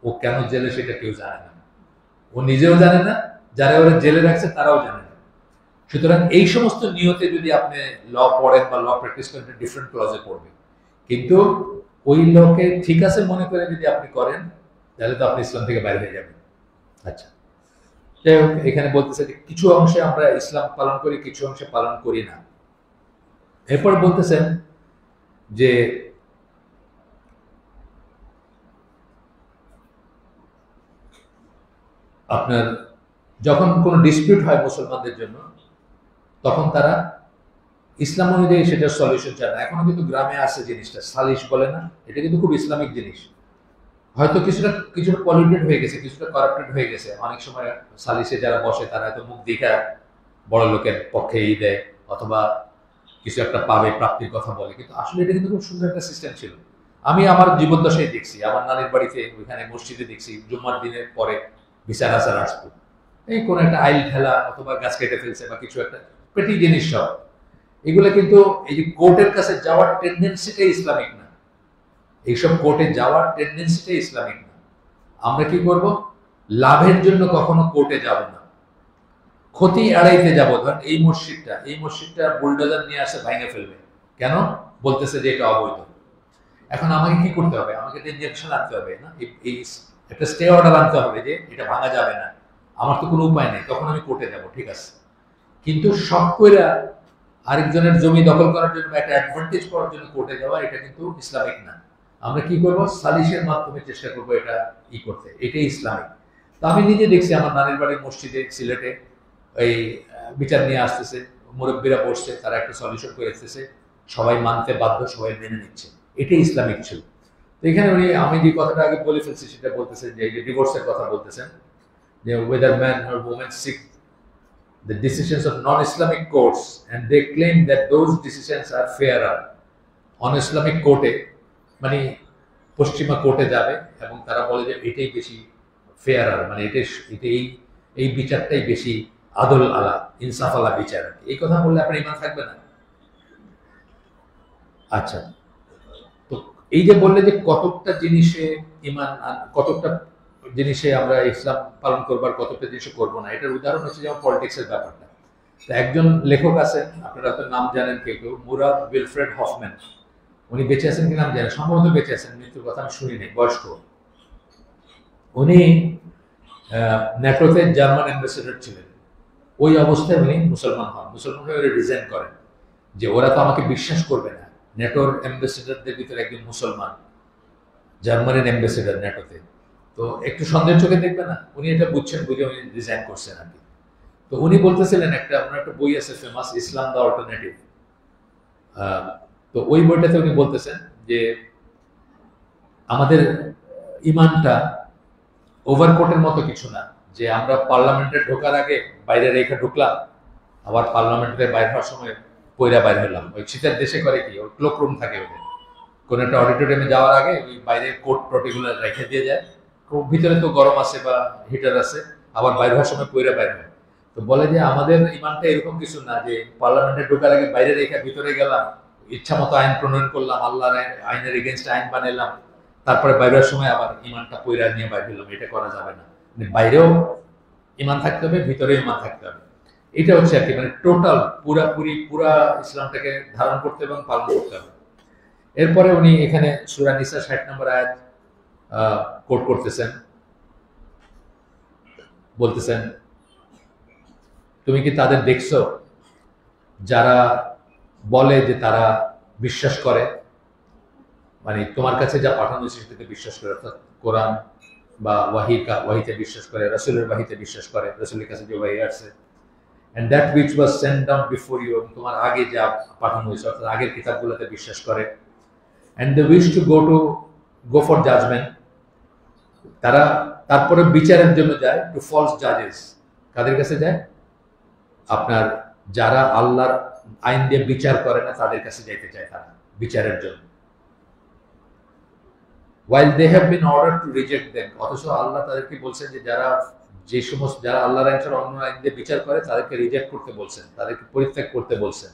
ও কেন জেলে সেটা কেউ জানে না, ও নিজেও জানে না, যারা ওরা জেলে রাখছে তারাও জানে না। সুতরাং এই সমস্ত নিয়তে যদি আপনি ল পড়েন বা ল প্র্যাকটিস করেন, ডিফারেন্ট ক্লজে পড়বে, কিন্তু ওই লকে ঠিক আছে মনে করে যদি আপনি করেন, তাহলে তো আপনি ইসলাম থেকে বাইরে হয়ে যাবেন। আচ্ছা, যাই হোক, এখানে বলতেছে যে কিছু অংশে আমরা ইসলাম পালন করি, কিছু অংশে পালন করি না। এরপর বলতেছেন যে আপনার যখন কোনো ডিসপিউট হয় মুসলমানদের জন্য, তখন তারা ইসলাম অনুযায়ী সেটার সলিউশন চায় না। এখনো কিন্তু গ্রামে আছে জিনিসটা, সালিশ বলে না, এটা কিন্তু খুব ইসলামিক জিনিস। হয়তো কিছুটা কিছুটা পলিউটেড হয়ে গেছে, কিছুটা কারাপ্টেড হয়ে গেছে। অনেক সময় সালিশে যারা বসে তারা হয়তো মুখ দেখা বড় লোকের পক্ষে দেয়, অথবা কিছু একটা পাবে, প্রাপ্তির কথা বলে, কিন্তু আসলে এটা কিন্তু খুব সুন্দর একটা সিস্টেম ছিল। আমি আমার জীবদ্দশায় দেখছি, আমার নানির বাড়িতে ওইখানে মসজিদে দেখছি জুম্মার দিনের পরে বিচার আচার আসতো, এই কোন একটা আইল ঠেলা অথবা গাছ কেটে ফেলছে বা কিছু একটা পেটি জিনিস সব, এগুলো কিন্তু এই যে কোর্টের কাছে যাওয়ার টেন্ডেন্সিটাই ইসলামিক না। এইসব কোর্টে যাওয়ার টেন্ডেন্সিটাই ইসলামিক না। আমরা কি করব? লাভের জন্য কখনো কোর্টে যাব না, ক্ষতি এড়াইতে যাব। ধরেন এই মসজিদটা বুলডোজার নিয়ে আসে ভাঙে ফেলবে, কেন? বলতেছে যে এটা অবৈধ। এখন আমাকে কি করতে হবে? আমাকে ইনজেকশন আনতে হবে না, এই একটা স্টে অর্ডার আনতে হবে যে এটা ভাঙা যাবে না। আমার তো কোনো উপায় নেই, তখন আমি কোর্টে যাব, ঠিক আছে। কিন্তু শখ কইরা আরেকজনের জমি দখল করার জন্য, একটা অ্যাডভান্টেজ পাওয়ার জন্য কোর্টে যাওয়া, এটা কিন্তু ইসলামিক না। আমরা কি করব? সালিশের মাধ্যমে চেষ্টা করব এটা করতে, এটাই ইসলামিক। তো আমি নিজে দেখছি আমার নানির বাড়ির মসজিদে সিলেটে এই বিচার নিয়ে আসতেছে, মুরব্বীরা বসছে, তারা একটা সলিউশন করে আসতেছে, সবাই মানতে বাধ্য, সবাই মেনে নিচ্ছে, এটাই ইসলামিক ছিল। তো এখানে উনি, আমি যে কথাটা আগে বলে ফেলছি সেটা বলতেছেন যে ডিভোর্সের কথা বলতেছেন, যে whether man or woman seek the decisions of non-Islamic courts and they claim that those decisions are fairer on Islamic court, মানে পশ্চিমা কোর্টে যাবে এবং তারা বলে যে এটাই বেশি ফেয়ারার, মানে এটাই এই বিচারটাই বেশি আদল আলা, ইনসাফ আলা বিচার। এই কথা বললে আপনার ইমান থাকবে না। আচ্ছা, তো এই যে বললে যে কতকটা জিনিসে ইমান, কতকটা জিনিসে আমরা ইসলাম পালন করবো আর কতটা জিনিসে করবো না, এটার উদাহরণ হচ্ছে যেমন পলিটিক্সের ব্যাপারটা। একজন লেখক আছেন, আপনারা তো নাম জানেন কেউ কেউ, মুরাদ উইলফ্রেড হফম্যান। উনি বেঁচে আছেন কি নাম জানেন? সম্ভবত বেঁচে আছেন, মৃত্যুর কথা আমি শুনিনি, বয়স্ক। উনি ন্যাটোতে জার্মান অ্যাম্বাসেডর ছিলেন। ওই অবস্থায় উনি মুসলমান হন, মুসলমান হয়ে রিজাইন করেন যে ওরা তো আমাকে বিশ্বাস করবে না। ন্যাটোর অ্যাম্বাসেডরদের ভিতরে একজন মুসলমান, জার্মানির অ্যাম্বাসেডর ন্যাটোতে, তো একটু সন্দেহের চোখে দেখবে না। উনি এটা বুঝছেন, বুঝে উনি রিজাইন করছেন আর কি। তো উনি বলতেছিলেন, ওনার একটা বই আছে ফেমাস, ইসলাম দ্য অল্টারনেটিভ। তো ওই বইটাতে উনি বলতেছেন যে আমাদের ইমানটা ওভারকোটের মতো কিছু না, যে আমরা পার্লামেন্টে ঢোকার আগে বাইরে রেখে ঢুকলাম, আবার পার্লামেন্টের বাইরে হওয়ার সময় পয়রা বাইরে হলাম। ওই শীতের দেশে করে কি, ওই ক্লোক রুম থাকে ওদের, কোন একটা অডিটোরিয়ামে যাওয়ার আগে ওই বাইরে কোট টোটিগুলো রেখে দিয়ে যায়, ভিতরে তো গরম আছে বা হিটার আছে, আবার বাইরে হওয়ার সময় পয়রা বাইরে হয়। তো বলে যে আমাদের ইমানটা এরকম কিছু না যে পার্লামেন্টে ঢোকার আগে বাইরে রেখে ভিতরে গেলাম, ইচ্ছা মতো আইন প্রণয়ন করলাম, আল্লাহর আইনের এগেনস্ট আইন বানাইলাম, তারপরে বাইরের সময় আবার ইমানটা পয়রা নিয়ে বাইরে হলাম। এটা করা যাবে না, বাইরেও ইমান থাকতে হবে, ভিতরেও ইমান থাকতে হবে। এটা হচ্ছে আর কি, মানে টোটাল পুরা ইসলামটাকে ধারণ করতে এবং পালন করতে হবে। এরপরে উনি এখানে সূরা নিসা ৬০ নম্বর আয়াত কোট করতেছেন, বলতেছেন, তুমি কি তাদের দেখছো যারা বলে যে তারা বিশ্বাস করে, মানে তোমার কাছে যা পাঠানো হয়েছে সেটাতে বিশ্বাস করে, অর্থাৎ কোরআন বা ওয়াহিতে বিশ্বাস করে, রাসূলের ওয়াহিতে বিশ্বাস করে, রাসূলের কাছে যে ওয়াহি আসছে, and that which was sent down before you, তোমার আগে যা পাঠানো হয়েছে অর্থাৎ আগের কিতাবগুলোতে বিশ্বাস করে, and they wish to go for judgment, তারা তারপরে বিচারের জন্য যায়, টু ফলস জাজেস, কাদের কাছে যায়? আপনার যারা আল্লাহর আইন দিয়ে বিচার করে না তাদের কাছে যাইতে চায় তারা বিচারের জন্য। while they have been ordered to reject them, অথচ আল্লাহ তাদেরকে বলছেন যে যারা আল্লাহর আইন ছাড়া অন্য আইন দিয়ে বিচার করে তাদেরকে রিজেক্ট করতে বলছেন, তাদেরকে পরিত্যাগ করতে বলছেন।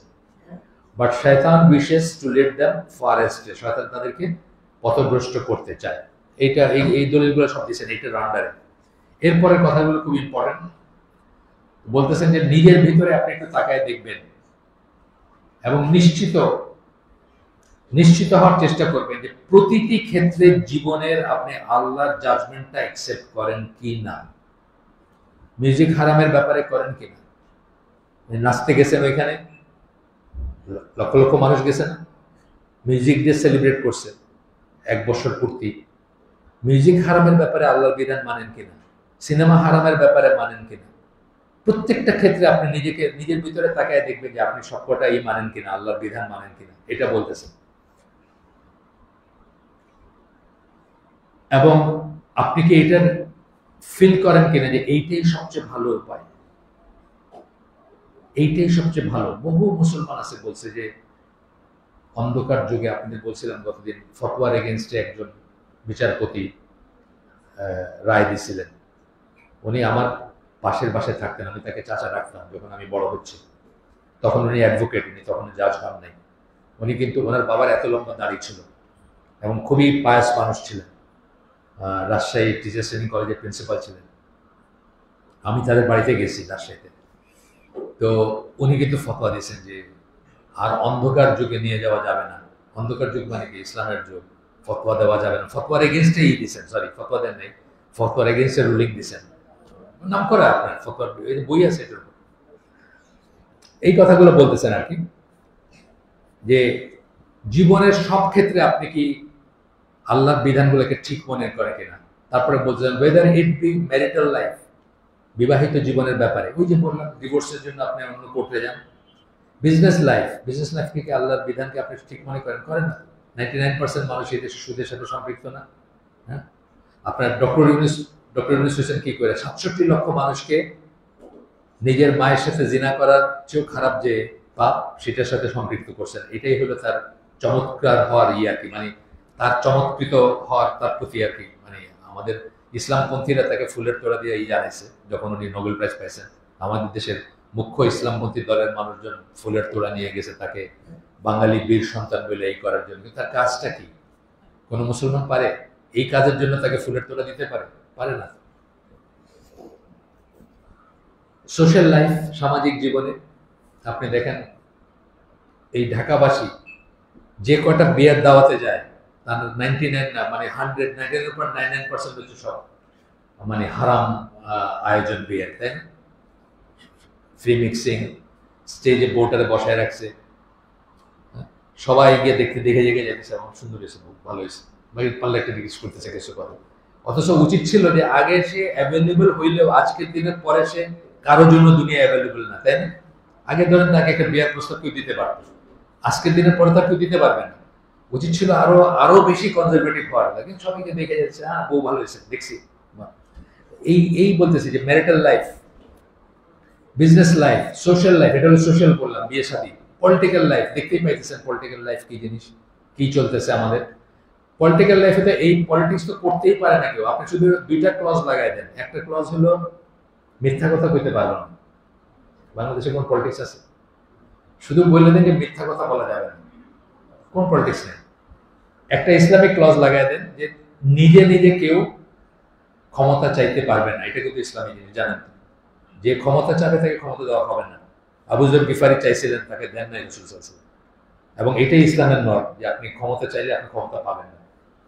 বাট শয়তান wishes to lead them far astray, শয়তান তাদেরকে পথভ্রষ্ট করতে চায়। এইটা এই দলিলগুলো সব দিয়েছেন এইটার আন্ডারে। এরপরে কথাগুলো খুব ইম্পর্টেন্ট, বলতেছেন যে নিজের ভিতরে আপনি একটু তাকায় দেখবেন এবং নিশ্চিত হওয়ার চেষ্টা করবেন যে প্রতিটি ক্ষেত্রে জীবনের আপনি আল্লাহর জাজমেন্টটা অ্যাকসেপ্ট করেন কি না। মিউজিক হারামের ব্যাপারে করেন কিনা? নাচতে গেছেন, ওইখানে লক্ষ লক্ষ মানুষ গেছে না, মিউজিক দিয়ে সেলিব্রেট করছে 1 বছর পূর্তি। মিউজিক হারামের ব্যাপারে আল্লাহর বিধান মানেন কিনা? সিনেমা হারামের ব্যাপারে মানেন কিনা? প্রত্যেকটা ক্ষেত্রে আপনি নিজের ভিতরে তাকায় দেখবেন যে আপনি সবকটাই মানেন কিনা, আল্লাহর বিধান মানেন কিনা, এটা বলতেছেন। এবং আপনি কি এটার ফিল করেন কিনা যে এইটাই সবচেয়ে ভালো উপায়, এইটাই সবচেয়ে ভালো। বহু মুসলমান আছে বলছে যে অন্ধকার যুগে, আপনি বলছিলেন গতদিন, ফতোয়ার এগেনস্টে একজন বিচারপতি রায় দিয়েছিলেন। উনি আমার পাশের বাসায় থাকতেন, আমি তাকে চাচা ডাকতাম যখন আমি বড় হচ্ছি। তখন উনি অ্যাডভোকেট, উনি তখন জাজ হন নাই। উনি কিন্তু ওনার বাবার এত লম্বা দাড়ি ছিল এবং খুবই পায়াস মানুষ ছিলেন। রাজশাহী টিচার্স ট্রেনিং কলেজের প্রিন্সিপাল ছিলেন। আমি তাদের বাড়িতে গেছি রাজশাহীতে। তো উনি কিন্তু ফতোয়া দিয়েছেন যে আর অন্ধকার যুগে নিয়ে যাওয়া যাবে না। অন্ধকার যুগ মানে কি? ইসলামের যুগ। ফতোয়া দেওয়া যাবে না। ফতোয়ার এগেনস্টে দিচ্ছেন, সরি ফতোয়া দেন নাই, ফতোয়ার এগেনস্টে রুলিং দিচ্ছেন। নাম করা আপনার ফতোয়ার বই আছে এটার উপর। এই কথাগুলো বলতেছেন আর কি, যে জীবনের সব ক্ষেত্রে আপনি কি আল্লাহর বিধানগুলোকে ঠিক মনে করে কিনা। তারপরে বলছেন weather it be marital life, বিবাহিত জীবনের ব্যাপারে। ওই যে বললাম ডিভোর্সের জন্য আপনি অন্য কোর্টে যান। বিজনেস লাইফ থেকে আল্লাহর বিধানকে আপনি ঠিক মনে করেন না। 99% মানুষ এই দেশে সুদের সাথে সম্পৃক্ত না। হ্যাঁ, আপনার ডক্টর ইউনূস হোসেন কি করে 67 লক্ষ মানুষকে নিজের মায়ের সাথে জিনা করার চেয়েও খারাপ যে পাপ, সেটার সাথে সম্পৃক্ত করছেন। এটাই হলো তার চমৎকার হওয়ার আর কি, মানে তার চমৎকৃত হওয়ার তার প্রতি আর কি। মানে আমাদের ইসলামপন্থীরা তাকে ফুলের তোড়া দিয়ে জানাইছে যখন উনি নোবেল প্রাইজ পাইছেন। আমাদের দেশের মুখ্য ইসলামপন্থী দলের মানুষজন ফুলের তোড়া নিয়ে গেছে তাকে বাঙালি বীর সন্তান বলে এই করার জন্য। তার কাজটা কি? কোনো মুসলমান পারে এই কাজের জন্য তাকে ফুলের তোড়া দিতে পারে না। সোশ্যাল লাইফ, সামাজিক জীবনে আপনি দেখেন এই ঢাকাবাসী যে কটা বিয়ের দাওয়াতে যায় তার 99 না, মানে 199% হচ্ছে সব মানে হারাম আয়োজন বিয়ের, তাই না? ফ্রি মিক্সিং, স্টেজে বোটারে বসায় রাখছে, সবাই গিয়ে দেখে যেতেছে আমার সুন্দর হয়েছে, খুব ভালো হয়েছে, পারলে একটা জিজ্ঞেস করতেছে কিছু কথা। অথচ উচিত ছিল যে আগে সে অ্যাভেলেবল হইলেও আজকের দিনের পরে সে কারোর জন্য দুনিয়া অ্যাভেলেবল না, তাই না? আগে ধরেন তাকে একটা বিয়ার প্রস্তাব কেউ দিতে পারতো, আজকের দিনের পরে তার কেউ দিতে পারবে না। উচিত ছিল আরো বেশি কনজারভেটিভ হওয়ার, কিন্তু সবাইকে দেখে যাচ্ছে, হ্যাঁ বউ ভালো হয়েছে দেখছি। এই বলতেছি যে marital life, business life, social life, এটা হলো সোশ্যাল বললাম, বিয়ে শাদী। পলিটিক্যাল লাইফ দেখতেই পাইতেছেন, পলিটিক্যাল লাইফ কি জিনিস, কি চলতেছে আমাদের পলিটিক্যাল লাইফে। তো এই পলিটিক্স তো করতেই পারে না কেউ। আপনি শুধু দুইটা ক্লজ লাগাই দেন। একটা ক্লজ হলো মিথ্যা কথা কইতে পারবো না। বাংলাদেশে কোন পলিটিক্স আছে? শুধু বলে দেন যে মিথ্যা কথা বলা যাবে না, কোন পলিটিক্স নেই। একটা ইসলামিক ক্লজ লাগাই দেন যে নিজে কেউ ক্ষমতা চাইতে পারবে না। এটা কিন্তু ইসলামী জিনিস, জানেন? যে ক্ষমতা চাবে তাকে ক্ষমতা দেওয়া হবে না। আবু যর গিফারি চাইছিলেন, তাকে দেন নাই রাসূল সাল্লাল্লাহু আলাইহি ওয়াসাল্লাম। এবং এটাই ইসলামের নর্ম যে আপনি ক্ষমতা চাইলে আপনি ক্ষমতা পাবেন না।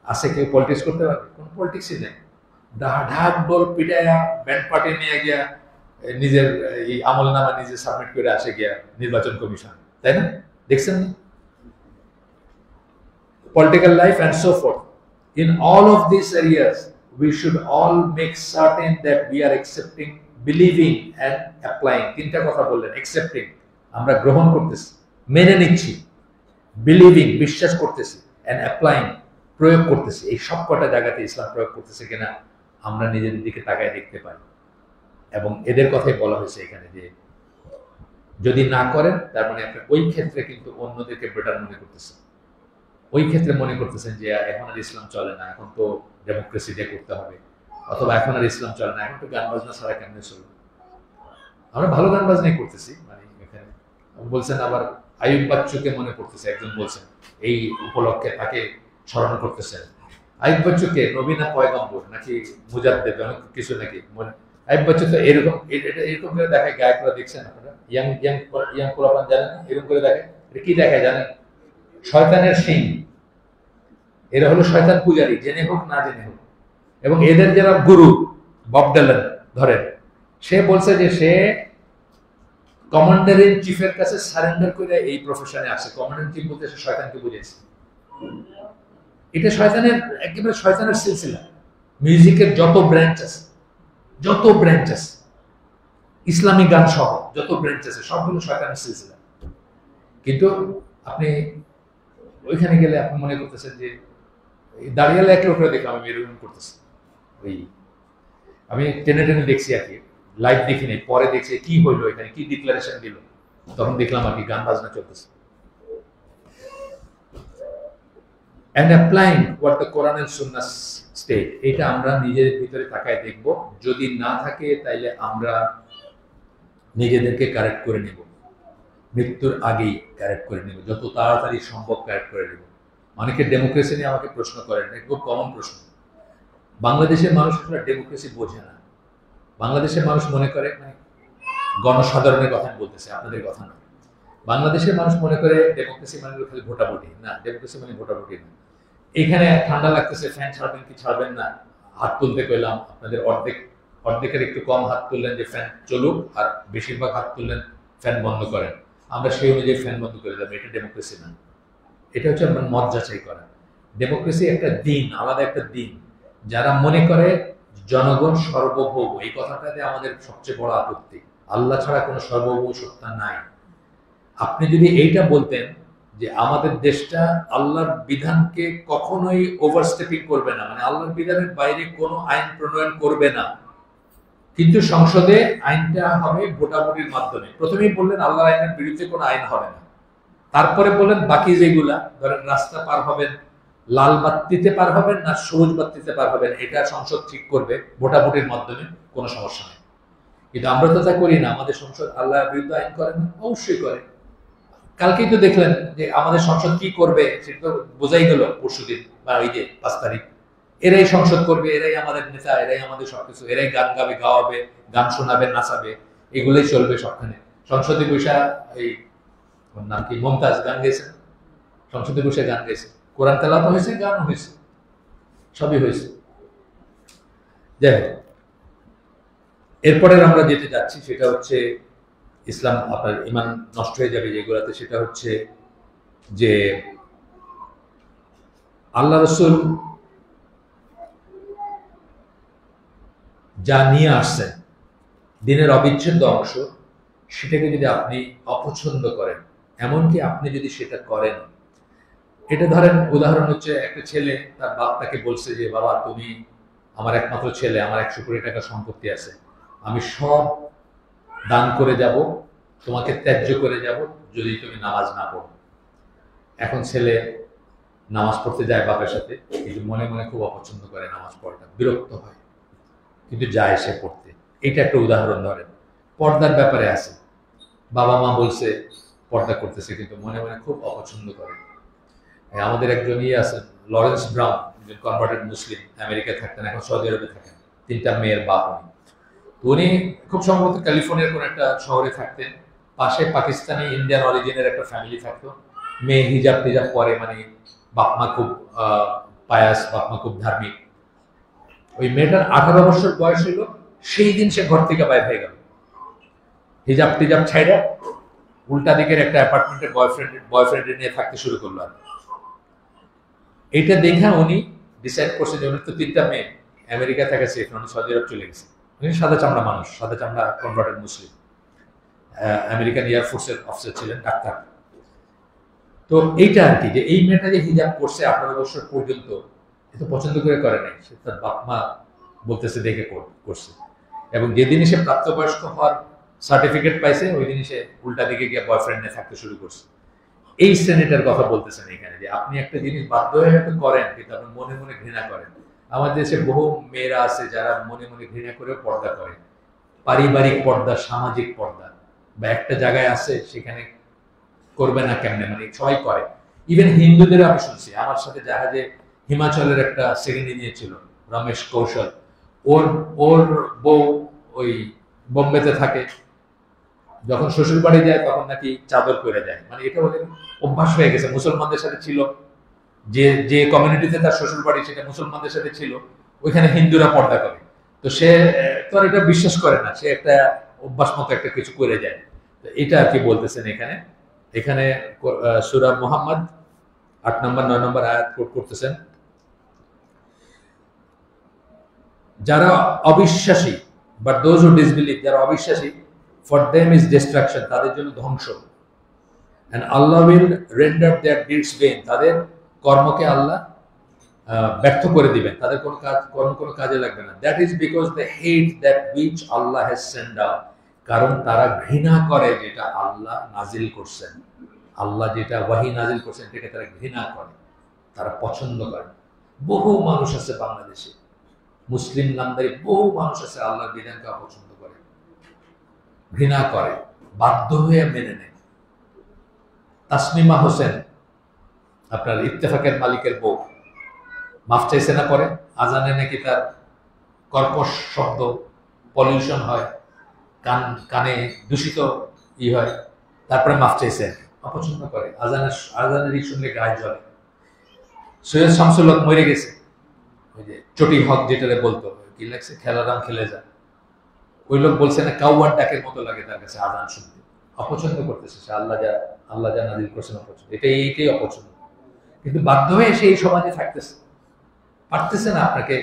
আছে কেউ পলিটিক্স করতে পারবে? কোন পলিটিক্সই নেই। ঢাক ডোল পিটাইয়া ব্যান্ড পার্টি নিয়ে গিয়া নিজের এই আমল নামা নিজে সাবমিট করে আসে গিয়া নির্বাচন কমিশন, তাই না? দেখছেন না? Political life and so forth. In all of these areas, we should all make certain that we are accepting, believing and applying. তিনটা কথা বললেন, accepting আমরা গ্রহণ করতেছি, মেনে নিচ্ছি, believing বিশ্বাস করতেছি, and applying প্রয়োগ করতেছি। এই সব কটা জায়গাতে ইসলাম প্রয়োগ করতেছে কিনা আমরা নিজেদের দিকে তাকায় দেখতে পাই। এবং এদের কথাই বলা হয়েছে এখানে যে যদি না করেন তার মানে আপনি ওই ক্ষেত্রে কিন্তু অন্যদেরকে বেটার মনে করতেছেন, ওই ক্ষেত্রে মনে করতেছেন যে এখন আর ইসলাম চলে না, এখন তো ডেমোক্রেসি দিয়ে করতে হবে, অথবা এখন আর ইসলাম চলে না, এখন তো গান বাজনা ছাড়া কেমনে চলবে। আমরা ভালো গান বাজনাই করতেছি, মানে এখানে বলছেন। আবার আইয়ুব বাচ্চুকে মনে করতেছে, একজন বলছেন এই উপলক্ষে তাকে স্মরণ করতেছেন। আইয়ুব বাচ্চুকে নবী না পয়গম্বর নাকি মুজাদ্দেদ অনেক কিছু নাকি আইয়ুব বাচ্চু তো এরকম করে দেখায়। গায়করা দেখছেন আপনারা, ইয়াং পোলাপান জানেন এরকম করে দেখে। এটা কি দেখায় জানেন? শয়তানের সিং। এরা হলো শয়তান পূজারী, জেনে হোক না জেনে হোক। এবং এদের যারা গুরু বব ডিলান ধরেন, সে বলছে যে সে কমান্ডার ইন চিফের কাছে সারেন্ডার করে এই প্রফেশনে আসে। কমান্ডার ইন চিফ বলতে সে শয়তানকে বুঝেছে। এটা শয়তানের একেবারে শয়তানের সিলসিলা। মিউজিকের যত ব্রাঞ্চ আছে ইসলামিক গান সহ যত ব্রেঞ্চ আছে সবগুলো শয়তানের সিলসিলা। কিন্তু আপনি ওইখানে গেলে আপনি মনে করতেছেন যে দাঁড়িয়ে এক লোকরা দেখলাম আমি এরকম করতেছি, ওই আমি টেনে টেনে দেখছি আর কি, লাইভ দেখিনি, পরে দেখছি কি হইলো এখানে, কি ডিক্লারেশন দিল, তখন দেখলাম আর কি গান বাজনা চলতেছে। and applying what the Quran and Sunnah state, এটা আমরা নিজের ভিতরে তাকায় দেখব, যদি না থাকে তাইলে আমরা নিজেদেরকে কারেক্ট করে নেব, মৃত্যুর আগেই কারেক্ট করে নেব, যত তাড়াতাড়ি সম্ভব কারেক্ট করে নেব। অনেকে ডেমোক্রেসি নিয়ে আমাকে প্রশ্ন করেন, খুব কমন প্রশ্ন। বাংলাদেশের মানুষ আসলে ডেমোক্রেসি বোঝে না। বাংলাদেশের মানুষ মনে করে মানে গণসাধারণের কথা বলতেছে, আপনাদের কথা না। বাংলাদেশের মানুষ মনে করে ডেমোক্রেসি মানে খালি ভোটাভুটি না, ডেমোক্রেসি মানে ভোটাভুটি না। এখানে ঠান্ডা লাগতেছে, ফ্যান ছাড়বেন কি ছাড়বেন না, হাত তুলতে কইলাম, আপনাদের অর্ধেকের একটু কম হাত তুললেন যে ফ্যান চলুক, আর বেশিরভাগ হাত তুললেন ফ্যান বন্ধ করেন, আমরা সেই অনুযায়ী ফ্যান বন্ধ করে দেবো। এটা ডেমোক্রেসি না, এটা হচ্ছে আপনার মত যাচাই করা। ডেমোক্রেসি একটা দিন, আলাদা একটা দিন। যারা মনে করে জনগণ সর্বভৌম, এই কথাটাতে আমাদের সবচেয়ে বড় আপত্তি। আল্লাহ ছাড়া কোনো সর্বভৌম সত্তা নাই। আপনি যদি এইটা বলতেন যে আমাদের দেশটা আল্লাহর বিধানকে কখনোই ওভারস্টেপিং করবে না, মানে আল্লাহর বিধানের বাইরে কোনো আইন প্রণয়ন করবে না, কিন্তু সংসদে আইনটা হবে ভোটাভুটির মাধ্যমে। প্রথমেই বললেন আল্লাহর আইনের বিরুদ্ধে কোনো আইন হবে না, তারপরে বললেন বাকি যেগুলা, ধরেন রাস্তা পার হবেন, লাল বাত্তিতে পার হবেন না সবুজ বাত্তিতে পার হবেন, এটা সংসদ ঠিক করবে ভোটাভুটির মাধ্যমে, কোনো সমস্যা নেই। কিন্তু আমরা তো তা করি না। আমাদের সংসদ আল্লাহর বিরুদ্ধে আইন করে না? অবশ্যই করে। কালকেই তো দেখলেন যে আমাদের সংসদ কি করবে, সেটা তো বোঝাই গেল পরশুদিন বা ওই যে 5 তারিখ। এরাই সংসদ করবে, এরাই আমাদের নেতা, এরাই আমাদের সবকিছু, এরাই গান গাবে, গাওয়াবে, গান শোনাবে, নাচাবে, এগুলোই চলবে সবখানে। সংসদে বসে এই ওর নাম কি, মমতাজ গান গেয়েছে, সংসদে বসে গান গেয়েছে, কোরআন তেলাওয়াত হয়েছে, গানও হয়েছে, সবই হয়েছে। যাই হোক, এরপরে আমরা যেতে যাচ্ছি সেটা হচ্ছে ইসলাম আপনার ইমান নষ্ট হয়ে যাবে যেগুলাতে, সেটা হচ্ছে যে আল্লাহ রসুল যা নিয়ে আসছেন দিনের অবিচ্ছেদ্য অংশ, সেটাকে যদি আপনি অপছন্দ করেন, এমনকি আপনি যদি সেটা করেন, এটা ধরেন উদাহরণ হচ্ছে একটা ছেলে তার বাপ তাকে বলছে যে বাবা তুমি আমার একমাত্র ছেলে, আমার 100 কোটি টাকা সম্পত্তি আছে, আমি সব দান করে যাব, তোমাকে ত্যায্য করে যাব যদি তুমি নামাজ না পড়ো। এখন ছেলে নামাজ পড়তে যায় বাপের সাথে, কিন্তু মনে মনে খুব অপছন্দ করে নামাজ পড়াটা, বিরক্ত হয়, কিন্তু যায় সে পড়তে। এটা একটা উদাহরণ। ধরেন পর্দার ব্যাপারে আছে, বাবা মা বলছে পর্দা করতেছে, কিন্তু মনে মনে খুব অপছন্দ করে। আমাদের একজন আছেন লরেন্স ব্রাউন, একজন কনভার্টেড মুসলিম, আমেরিকায় থাকতেন, এখন সৌদি আরবে থাকেন, 3টা মেয়ের বাপ উনি। উনি খুব সম্ভবত ক্যালিফোর্নিয়ার কোন একটা শহরে থাকতেন, পাশে পাকিস্তানি ইন্ডিয়ান অরিজিনের একটা ফ্যামিলি থাকতো, মেয়ে হিজাব টিজাব পরে, মানে বাপমা খুব পায়াস, বাপমা খুব ধার্মিক। ওই মেয়েটার 18 বছর বয়স হইল, সেই দিন সে ঘর থেকে বাইরে হয়ে গেল, হিজাব টিজাব ছাইড়া উল্টা দিকের একটা অ্যাপার্টমেন্টে বয়ফ্রেন্ডের নিয়ে থাকতে শুরু করলো। আর এটা দেখে উনি ডিসাইড করছে যে উনি তো 3টা মেয়ে, আমেরিকা থেকে সেখানে উনি সৌদি আরব চলে গেছে। উনি সাদা চামড়া মানুষ, সাদা চামড়া কনভার্টেড মুসলিম, আমেরিকান এয়ারফোর্সের অফিসার ছিলেন, ডাক্তার। তো এইটা আর কি, যে এই মেয়েটা যে হিজাব করছে 18 বছর পর্যন্ত, এটা পছন্দ করে নাই, সে তার বাপ মা বলতেছে দেখে করছে। এবং যেদিনই সে প্রাপ্তবয়স্ক হওয়ার সার্টিফিকেট পাইছে, ওই দিনই সে উল্টা দিকে গিয়ে বয়ফ্রেন্ড নিয়ে থাকতে শুরু করছে। এই শ্রেণীটার কথা বলতেছেন এখানে, যে আপনি একটা জিনিস বাধ্য হয়ে হয়তো করেন, কিন্তু আপনি মনে মনে ঘৃণা করেন। আমাদের দেশে বহু মেয়েরা আছে যারা মনে মনে ঘৃণা করে পর্দা করে, পারিবারিক পর্দা, সামাজিক পর্দা, বা একটা জায়গায় আছে সেখানে করবে না কেমনে, মানে সবাই করে। ইভেন হিন্দুদের আমি শুনছি, আমার সাথে জাহাজে হিমাচলের একটা সেকেন্ড ইঞ্জিনিয়ার ছিল রমেশ কৌশল, ওর বউ ওই বোম্বেতে থাকে, যখন শ্বশুর বাড়ি যায় তখন নাকি চাদর করে যায়, মানে এটা ওদের অভ্যাস হয়ে গেছে। মুসলমানদের সাথে ছিল, যে যে কমিউনিটিতে তার শ্বশুর বাড়ি সেটা মুসলমানদের সাথে ছিল, ওইখানে হিন্দুরা পর্দা করে, তো সে তো আর এটা বিশ্বাস করে না, সে একটা অভ্যাস মতো একটা কিছু করে যায়। এটা আর কি বলতেছেন এখানে। এখানে সূরা মুহাম্মদ 8 নম্বর 9 নম্বর আয়াত কোট করতেছেন, যারা অবিশ্বাসী, বাট দোজ হু ডিসবিলিভ, যারা অবিশ্বাসী ফর দেম ইজ ডিস্ট্রাকশন, তাদের জন্য ধ্বংস। And Allah will render their deeds vain, তাদের কর্মকে আল্লাহ ব্যর্থ করে দিবেন, তাদের কোনো কাজে লাগবে না। That is because they hate that which Allah has sent down, কারণ তারা ঘৃণা করে যেটা আল্লাহ নাজিল করছেন। আল্লাহ যেটা ওয়াহি নাজিল করছেন সেটাকে তারা ঘৃণা করে, তারা পছন্দ করে। বহু মানুষ আছে বাংলাদেশে, মুসলিম নামদারি বহু মানুষ আছে আল্লাহর বিধানকে অপছন্দ করে, ঘৃণা করে, বাধ্য হয়ে মেনে নেয়। তাসমিমা হোসেন, আপনার ইত্তেফাকের মালিকের বউ, মাফ চাইছে না পরে, আজানে নাকি তার কর্কশ শব্দ, পলিউশন হয়, কানে দূষিত হয়, তারপরে মাফ চাইছে, অপছন্দ করে। আজানের শুনলে গায়ে জ্বলে। সৈয়দ শামসুল হক মরে গেছে, ওই যে চটি হক যেটা বলতো, কি লাগছে, খেলারাম খেলে যায়, ওই লোক বলছে না কাউয়ার ডাকের মতো লাগে তার কাছে আজান শুনতে, অপছন্দ করতেছে সে। আল্লাহ যা নাজিল করছেন অপছন্দ, এইটাই অপছন্দ। কিন্তু বাধ্য হয়ে সে এই সমাজে থাকতেছে, পারতেছে না আপনাকে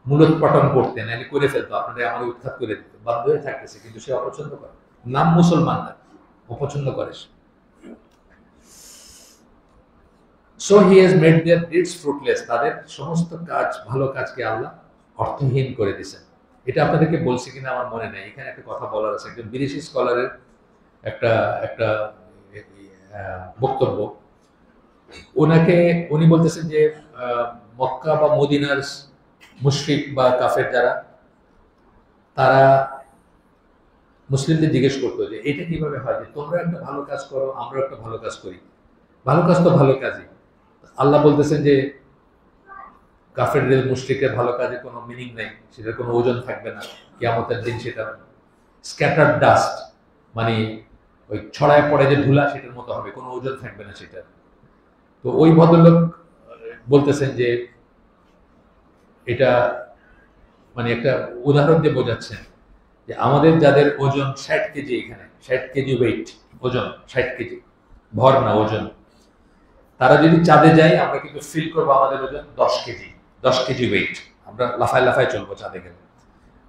মূলোৎপাটন করতে, নাহলে করে ফেলতো, আপনারা আমাদের উৎখাত করে দিত, বাধ্য হয়ে থাকতেছে, কিন্তু সে অপছন্দ করে। নাম মুসলমান না, অপছন্দ করে সে। So he has made their deeds fruitless, তাদের সমস্ত কাজ, ভালো কাজকে আল্লাহ অর্থহীন করে দিয়েছেন। এটা আপনাদেরকে বলছি কিনা আমার মনে নেই। এখানে একটা কথা বলার আছে, একজন বিদেশি স্কলারের একটা বক্তব্য। উনি বলতেছেন যে মক্কা বা মদিনার মুশরিক বা কাফের যারা, তারা মুসলিমদের জিজ্ঞেস করতো যে এটা কিভাবে হয় যে তোমরা একটা ভালো কাজ করো, আমরা একটা ভালো কাজ করি, ভালো কাজ তো ভালো কাজই। আল্লাহ বলতেছেন যে কাফেরদের, মুশরিকের ভালো কাজে কোনো মিনিং নেই, সেটার কোনো ওজন থাকবে না, কিয়ামতের দিন সেটা স্ক্যাটার্ড ডাস্ট, মানে ওই ছড়ায় পড়ে যে ধুলা, সেটার মতো হবে, কোনো ওজন থাকবে না সেটা। তো ওই ভদ্রলোক বলতেছেন যে এটা মানে একটা উদাহরণ দিয়ে বোঝাচ্ছেন যে আমাদের যাদের ওজন 60 কেজি, এখানে 60 কেজি ওয়েট, ওজন 60 কেজি, ভর না ওজন, তারা যদি চাঁদে যায়, আমরা কিন্তু ফিল করবো আমাদের ওজন 10 কেজি ওয়েট, আমরা লাফায় লাফায় চলবো চাঁদে গেলে।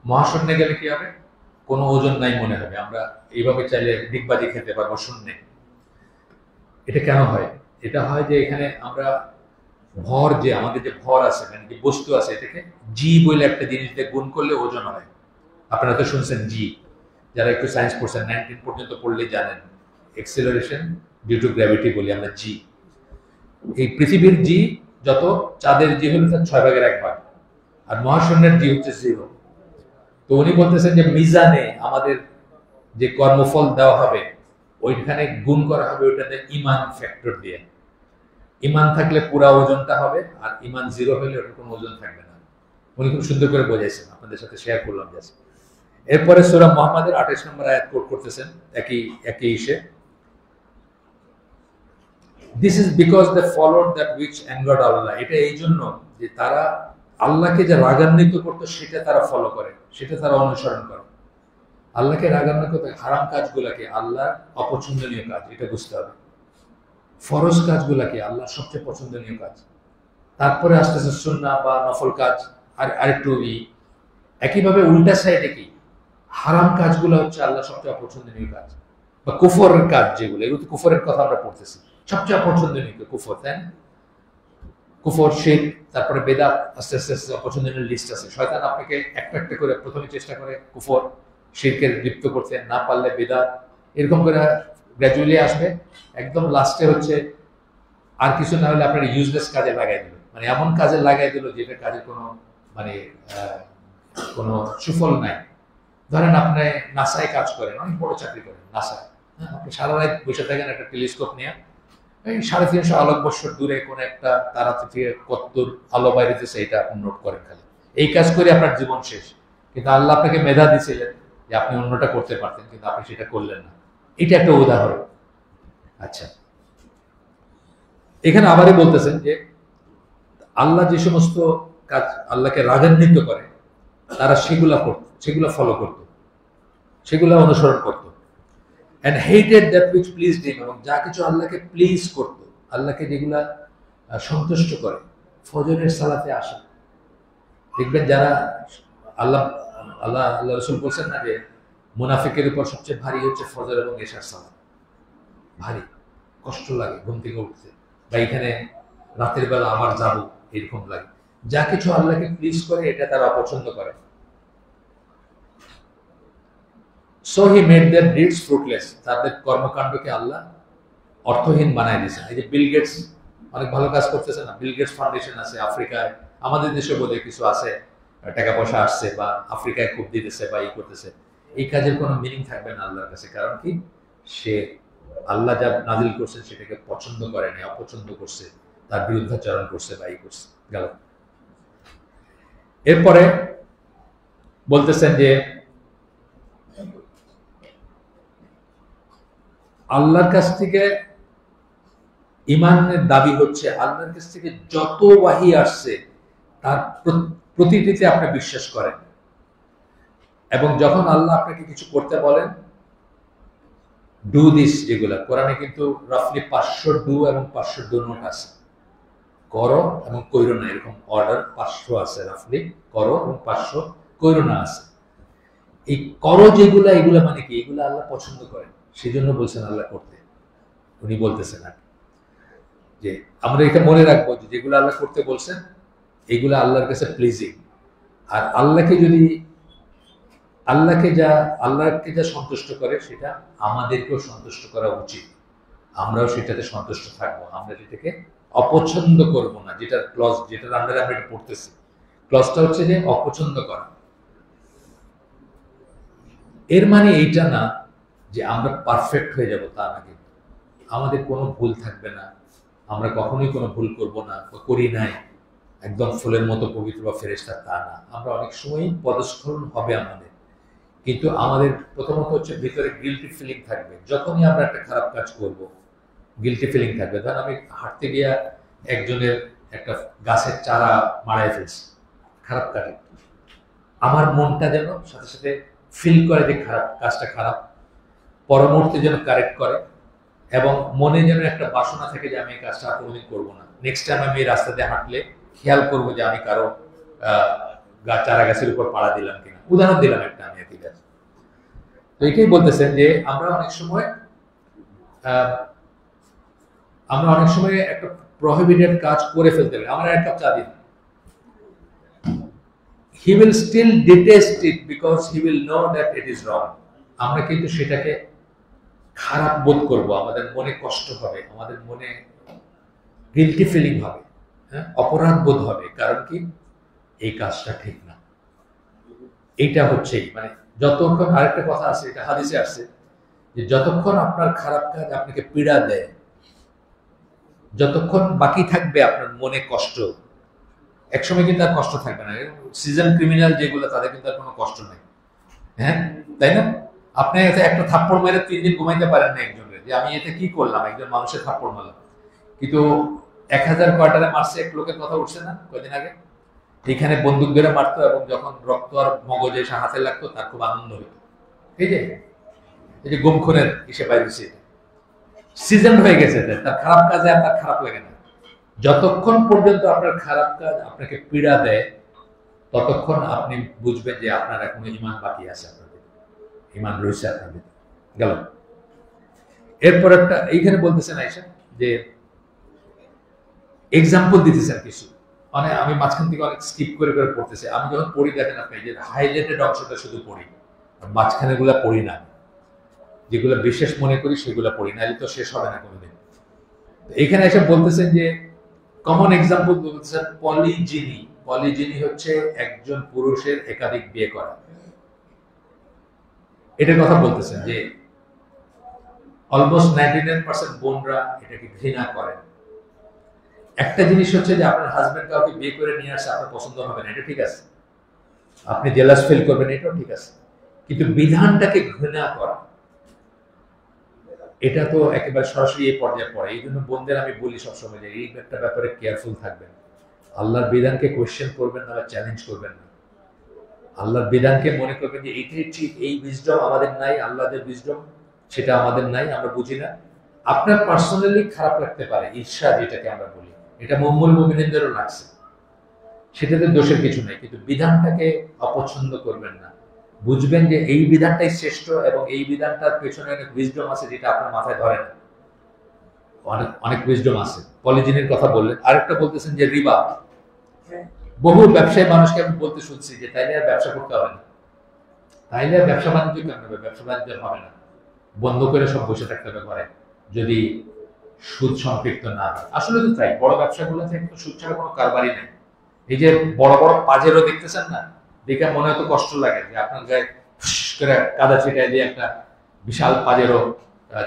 মহাশূন্যে গেলে কি হবে, কোনো ওজন নাই মনে হবে, আমরা এইভাবে চাইলে ডিগবাজি খেতে পারবো শূন্যে। এটা কেন হয়? এটা হয় যে এখানে আমরা ভর, যে আমাদের যে ভর আছে, মানে যে বস্তু আছে, এটাকে জি বলে একটা জিনিস দিয়ে গুণ করলে ওজন হয়। আপনারা তো শুনছেন জি, যারা একটু সায়েন্স পড়ছেন, 19 পর্যন্ত পড়লে জানেন, এক্সেলারেশন ডিউ টু গ্র্যাভিটি বলি আমরা জি। এই পৃথিবীর জি যত, চাঁদের জি হলো তার 6/1 আর মহাশূন্যের জি হচ্ছে 0। তো উনি বলতেছেন যে মিজানে আমাদের যে কর্মফল দেওয়া হবে, ওইখানে গুণ করা হবে ওইটাতে ইমান ফ্যাক্টর দিয়ে। ইমান থাকলে পুরা ওজনটা হবে, আর ইমান 0 হলে ওটার কোনো ওজন থাকবে না। উনি খুব সুন্দর করে বোঝাইছেন, আপনাদের সাথে শেয়ার করলাম। এরপরে সূরা মুহাম্মাদের 28 নম্বর আয়াত কোট করতেছেন একই ইসে, this is because they followed that which angered Allah, এটা এই জন্য যে তারা আল্লাহকে যা রাগান্বিত করতো সেটা তারা ফলো করে, সেটা তারা অনুসরণ করে। আল্লাহকে রাগান্বিত, হারাম কাজগুলাকে আল্লাহর অপছন্দনীয় কাজ, এটা বুঝতে হবে। ফরজ কাজগুলাকে আল্লাহর সবচেয়ে পছন্দনীয় কাজ, তারপরে আস্তে আস্তে সুন্নাহ বা নফল কাজ, আর আরেকটু একইভাবে উল্টা সাইডে কি হারাম কাজগুলো হচ্ছে আল্লাহ সবচেয়ে অপছন্দনীয় কাজ, বা কুফরের কাজ যেগুলো, এগুলো কুফরের কথা আমরা পড়তেছি, সবচেয়ে অপছন্দনীয় কুফর, তাই না? কুফর, শিরক, তারপরে বেদাত, আস্তে আস্তে আস্তে অপছন্দনীয় লিস্ট আছে। শয়তান আপনাকে একটা একটা করে প্রথমে চেষ্টা করে কুফর শিরকের লিপ্ত করতে, না পারলে বেদাত, এরকম করে গ্র্যাজুয়ালি আসবে, একদম লাস্টে হচ্ছে আর কিছু না হলে আপনার ইউজলেস কাজে লাগাই দিল, মানে এমন কাজে লাগাই দিল যেটা কাজের কোনো মানে কোনো সুফল নাই। ধরেন আপনি নাসায় কাজ করেন, অনেক বড় চাকরি করেন নাসায়, আপনি সারা রাত বসে থাকেন একটা টেলিস্কোপ নিয়ে, এই 350 আলোকবর্ষ দূরে কোন একটা তারা থেকে কতদূর আলো বাইরেতেছে এটা আপনি নোট করেন, খালি এই কাজ করে আপনার জীবন শেষ। কিন্তু আল্লাহ আপনাকে মেধা দিয়েছিলেন যে আপনি অন্যটা করতে পারতেন, কিন্তু আপনি সেটা করলেন না। এটা একটা উদাহরণ। আচ্ছা, এখানে আবারই বলতেছেন যে আল্লাহ যে সমস্ত কাজ আল্লাহকে রাগান্বিত করে, তারা সেগুলা করত, সেগুলা ফলো করত, সেগুলা অনুসরণ করত। and hated that which pleased him, এবং যা কিছু আল্লাহকে প্লিজ করত, আল্লাহকে যেগুলা সন্তুষ্ট করে, ফজরের সালাতে আসা, দেখবেন যারা আল্লাহ রাসূল বলছেন না যে মুনাফিকের উপর সবচেয়ে ভারী হচ্ছে ফজর এবং এশার সালাত। ভারী কষ্ট লাগে ঘুম থেকে উঠতে, বা এখানে রাতের বেলা আবার যাব, এরকম লাগে। যা কিছু আল্লাহকে প্লিজ করে এটা তারা অপছন্দ করে। So he made their deeds fruitless, তাদের কর্মকাণ্ডকে আল্লাহ অর্থহীন বানায় দিয়েছেন। এই যে বিল গেটস অনেক ভালো কাজ করতেছে না, বিল গেটস ফাউন্ডেশন আছে আফ্রিকায়, আমাদের দেশে বোধ কিছু আছে, টাকা পয়সা আসছে বা আফ্রিকায় খুব দিতেছে বা এই করতেছে, এই কাজের কোনো মিনিং থাকবে না আল্লাহর কাছে। কারণ কি, সে আল্লাহ যা নাজিল করছেন সেটাকে পছন্দ করে না, অপছন্দ করছে, তার বিরুদ্ধাচরণ করছে বা এই করছে গেল। এরপরে বলতেছেন যে আল্লাহর কাছ থেকে ইমানের দাবি হচ্ছে আল্লাহর কাছ থেকে যত ওয়াহি আসছে তার প্রতিটিতে আপনি বিশ্বাস করেন, এবং যখন আল্লাহ আপনাকে কিছু করতে বলেন, ডু দিস, যেগুলা কোরআনে কিন্তু রাফলি 500 ডু এবং 500 ডু নট আছে। করো এবং কইরো না, এরকম অর্ডার 500 আছে রাফলি, করো এবং 500 কইরো না আছে। এই করো যেগুলা, এগুলা মানে কি, এগুলা আল্লাহ পছন্দ করেন, সেই জন্য বলছেন আল্লাহ করতে। উনি বলতেছেন আর যে আমরা এটা মনে রাখবো যে যেগুলো আল্লাহ করতে বলছেন এগুলো আল্লাহর কাছে প্লিজিং। আর আল্লাহকে যা সন্তুষ্ট করে সেটা আমাদেরকেও সন্তুষ্ট করা উচিত। আমরাও সেটাতে সন্তুষ্ট থাকবো, আমরা যেটাকে অপছন্দ করব না। যেটার ক্লজ, যেটার আন্ডারে আমরা এটা পড়তেছি, ক্লজটা হচ্ছে যে অপছন্দ করা। এর মানে এইটা না যে আমরা পারফেক্ট হয়ে যাব, তা না, কিন্তু আমাদের কোনো ভুল থাকবে না, আমরা কখনোই কোনো ভুল করব না, করি নাই, একদম ফুলের মতো পবিত্র বা ফেরেশতা, তা না। আমরা অনেক সময়ই পদস্খলন হবে আমাদের, কিন্তু আমাদের প্রথমত হচ্ছে ভিতরে গিল্টি ফিলিং থাকবে। যখনই আমরা একটা খারাপ কাজ করব, গিল্টি ফিলিং থাকবে। ধরেন আমি হাঁটতে গিয়া একজনের একটা গাছের চারা মারাই ফেলছি, খারাপ কাজে, আমার মনটা যেন সাথে সাথে ফিল করে যে খারাপ কাজটা খারাপ, পরবর্তী যেন কারেক্ট করে, এবং মনে যেন একটা বাসনা থাকে যে আমি এই কাজটা আর কোনোদিন করবো না। নেক্সট টাইম আমি এই রাস্তা দিয়ে হাঁটলে খেয়াল করবো যে আমি কারো চারা গাছের উপর পাড়া দিলাম কিনা। উদাহরণ দিলাম একটা আমি একই গাছ। তো এটাই বলতেছেন যে আমরা অনেক সময় একটা প্রহিবিটেড কাজ করে ফেলতে পারি। আমার এক কাপ চা দিন, he will still detest it because he will know that it is wrong. আমরা কিন্তু সেটাকে খারাপ বোধ করব, আমাদের মনে কষ্ট হবে, আমাদের মনে গিল্টি ফিলিং হবে, অপরাধ বোধ হবে। কারণ কি, এই কাজটা ঠিক না। এইটা হচ্ছেই মানে যতক্ষণ, আরেকটা কথা আছে, এটা হাদিসে আসছে যে যতক্ষণ আপনার খারাপ কাজ আপনাকে পীড়া দেয়, যতক্ষণ বাকি থাকবে আপনার মনে কষ্ট, একসময় কিন্তু আর কষ্ট থাকবে না। সিজন ক্রিমিনাল যেগুলো, তাদের কিন্তু আর কোনো কষ্ট নেই, হ্যাঁ তাই না? আপনি একটা থাপ্পড় মেরে 3 দিন ঘুমাইতে পারেন না একজনের, যে আমি এতে কি করলাম, একজন মানুষের থাপ্পড় মারলাম। কিন্তু 1000 কোয়ার্টারে মারছে এক লোকের কথা উঠছে না কয়েকদিন আগে, এখানে বন্দুক ধরে মারতো, এবং যখন রক্ত আর মগজে এসে হাতে লাগতো তার খুব আনন্দ হইতো। এই যে গুম খুনের হিসেবে বাইরেছে, সিজন হয়ে গেছে, তার খারাপ কাজে আপনার খারাপ লাগে না। যতক্ষণ পর্যন্ত আপনার খারাপ কাজ আপনাকে পীড়া দেয়, ততক্ষণ আপনি বুঝবেন যে আপনার এখনো ঈমান বাকি আছে, আপনাদের ঈমান রয়েছে আপনাদের। গেল। এরপর একটা এইখানে বলতেছেন আয়েশা যে এক্সাম্পল দিতেছেন কিছু, মানে আমি মাঝখান থেকে অনেক স্কিপ করে করে পড়তেছি। আমি যখন পড়ি, দেখেন আপনি যে হাইলাইটেড অংশটা শুধু পড়ি, মাঝখানে গুলা পড়ি না, যেগুলো বিশেষ মনে করি সেগুলো পড়ি না, তো শেষ হবে না কোনোদিন। এখানে এসে বলতেছেন যে কমন এক্সাম্পল বলতেছেন পলিজিনি। পলিজিনি হচ্ছে একজন পুরুষের একাধিক বিয়ে করা। এটার কথা বলতেছেন যে অলমোস্ট 99% বোনরা এটাকে ঘৃণা করেন। একটা জিনিস হচ্ছে যে আপনার হাজবেন্ড কাউকে বিয়ে করে নিয়ে আসছে, আপনার পছন্দ হবে না, এটা ঠিক আছে, আপনি জেলাস ফিল করবেন, এটাও ঠিক আছে। কিন্তু বিধানটাকে ঘৃণা করা, এটা তো একেবারে সরাসরি এই পর্যায়ে পড়ে। এই জন্য বোনদের আমি বলি সবসময় যে এই একটা ব্যাপারে কেয়ারফুল থাকবেন। আল্লাহর বিধানকে কোয়েশ্চেন করবেন না, চ্যালেঞ্জ করবেন না। আল্লাহর বিধানকে মনে করবেন যে এইটাই ঠিক, এই উইজডম আমাদের নাই, আল্লাহদের উইজডম সেটা আমাদের নাই, আমরা বুঝি না। আপনার পার্সোনালি খারাপ লাগতে পারে, ঈর্ষা যেটাকে আমরা বলি, এটা মুমিনুল মুমিনদেরও লাগছে, সেটাতে দোষের কিছু নেই। কিন্তু বিধানটাকে অপছন্দ করবেন না, বুঝবেন যে এই বিধানটাই শ্রেষ্ঠ এবং এই বিধানটার পেছনে অনেক উইজডম আছে যেটা আপনার মাথায় ধরে না। অনেক অনেক উইজডম আছে। পলিজিনের কথা বললেন, আরেকটা বলতেছেন যে রিবা। বহু ব্যবসায়ী মানুষকে আমি বলতে শুনছি যে তাইলে আর ব্যবসা করতে হবে না, তাইলে আর ব্যবসা বাণিজ্য কেন হবে, ব্যবসা বাণিজ্য হবে না, বন্ধ করে সব বসে থাকতে হবে ঘরে যদি সুদ সম্পৃক্ত না হয়। আসলে তো তাই, বড় ব্যবসাগুলো থেকে তো সুদ ছাড়া কোনো কারবারই নেই। এই যে বড় বড় পাজেরও দেখতেছেন না, দেখে মনে হয়তো কষ্ট লাগে যে আপনার গায়ে ফুস করে কাদা ছিটায় দিয়ে একটা বিশাল পাজেরো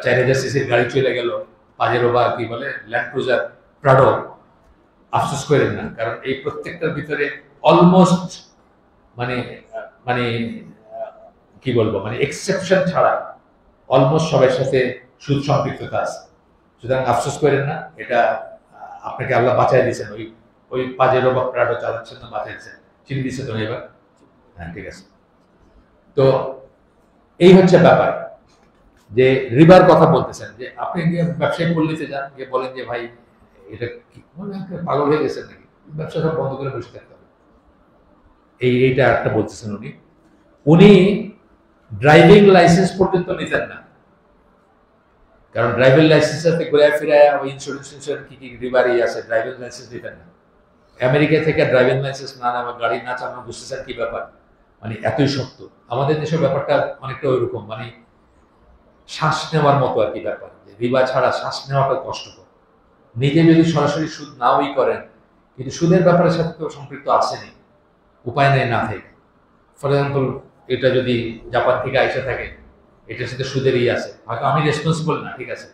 4000 সিসির গাড়ি চলে গেল, পাজেরো বা কি বলে ল্যান্ড ক্রুজার প্রাডো, আফসোস করেন না, কারণ এই প্রত্যেকটার ভিতরে অলমোস্ট মানে মানে কি বলবো মানে এক্সেপশন ছাড়া অলমোস্ট সবার সাথে সুদ সম্পৃক্ততা আছে। সুতরাং আফসোস করেন না, এটা আপনাকে আল্লাহ বাঁচাই দিয়েছেন, ওই ওই পাজেরো বা প্রাডো চালাচ্ছেন না, বাঁচাই দিয়েছেন। চিনি দিচ্ছে তো এবার? হ্যাঁ, ঠিক আছে। তো এই হচ্ছে ব্যাপার যে রিবার কথা বলতেছেন, যে আপনি গিয়ে ব্যবসায়ী পল্লীতে যান, গিয়ে বলেন যে ভাই এটা কি পাগল হয়ে গেছেন নাকি, ব্যবসা সব বন্ধ করে বসে থাকতে হবে, এইটা একটা বলতেছেন উনি। উনি ড্রাইভিং লাইসেন্স পর্যন্ত নিতেন না, কারণ ড্রাইভিং লাইসেন্স সাথে ঘুরে ফিরে ওই ইন্স্যুরেন্স কি কি রিবারই আছে, ড্রাইভিং লাইসেন্স নিতেন না। আমেরিকা থেকে ড্রাইভিং লাইসেন্স না নেওয়া, গাড়ি না চালানো, বুঝতেছেন কি ব্যাপার, মানে এতই শক্ত। আমাদের দেশের ব্যাপারটা অনেকটা ওইরকম, মানে শ্বাস নেওয়ার মতো আর কি ব্যাপার, রিবা ছাড়া শ্বাস নেওয়াটা কষ্টকর। নিজে যদি সরাসরি সুদ নাওই করেন, কিন্তু সুদের ব্যাপারের সাথে তো সম্পৃক্ত আসেনি, উপায় নেই না থেকে। ফর এক্সাম্পল, এটা যদি জাপান থেকে আইসা থাকে, এটার সাথে সুদেরই আছে, হয়তো আমি রেসপন্সিবল না, ঠিক আছে,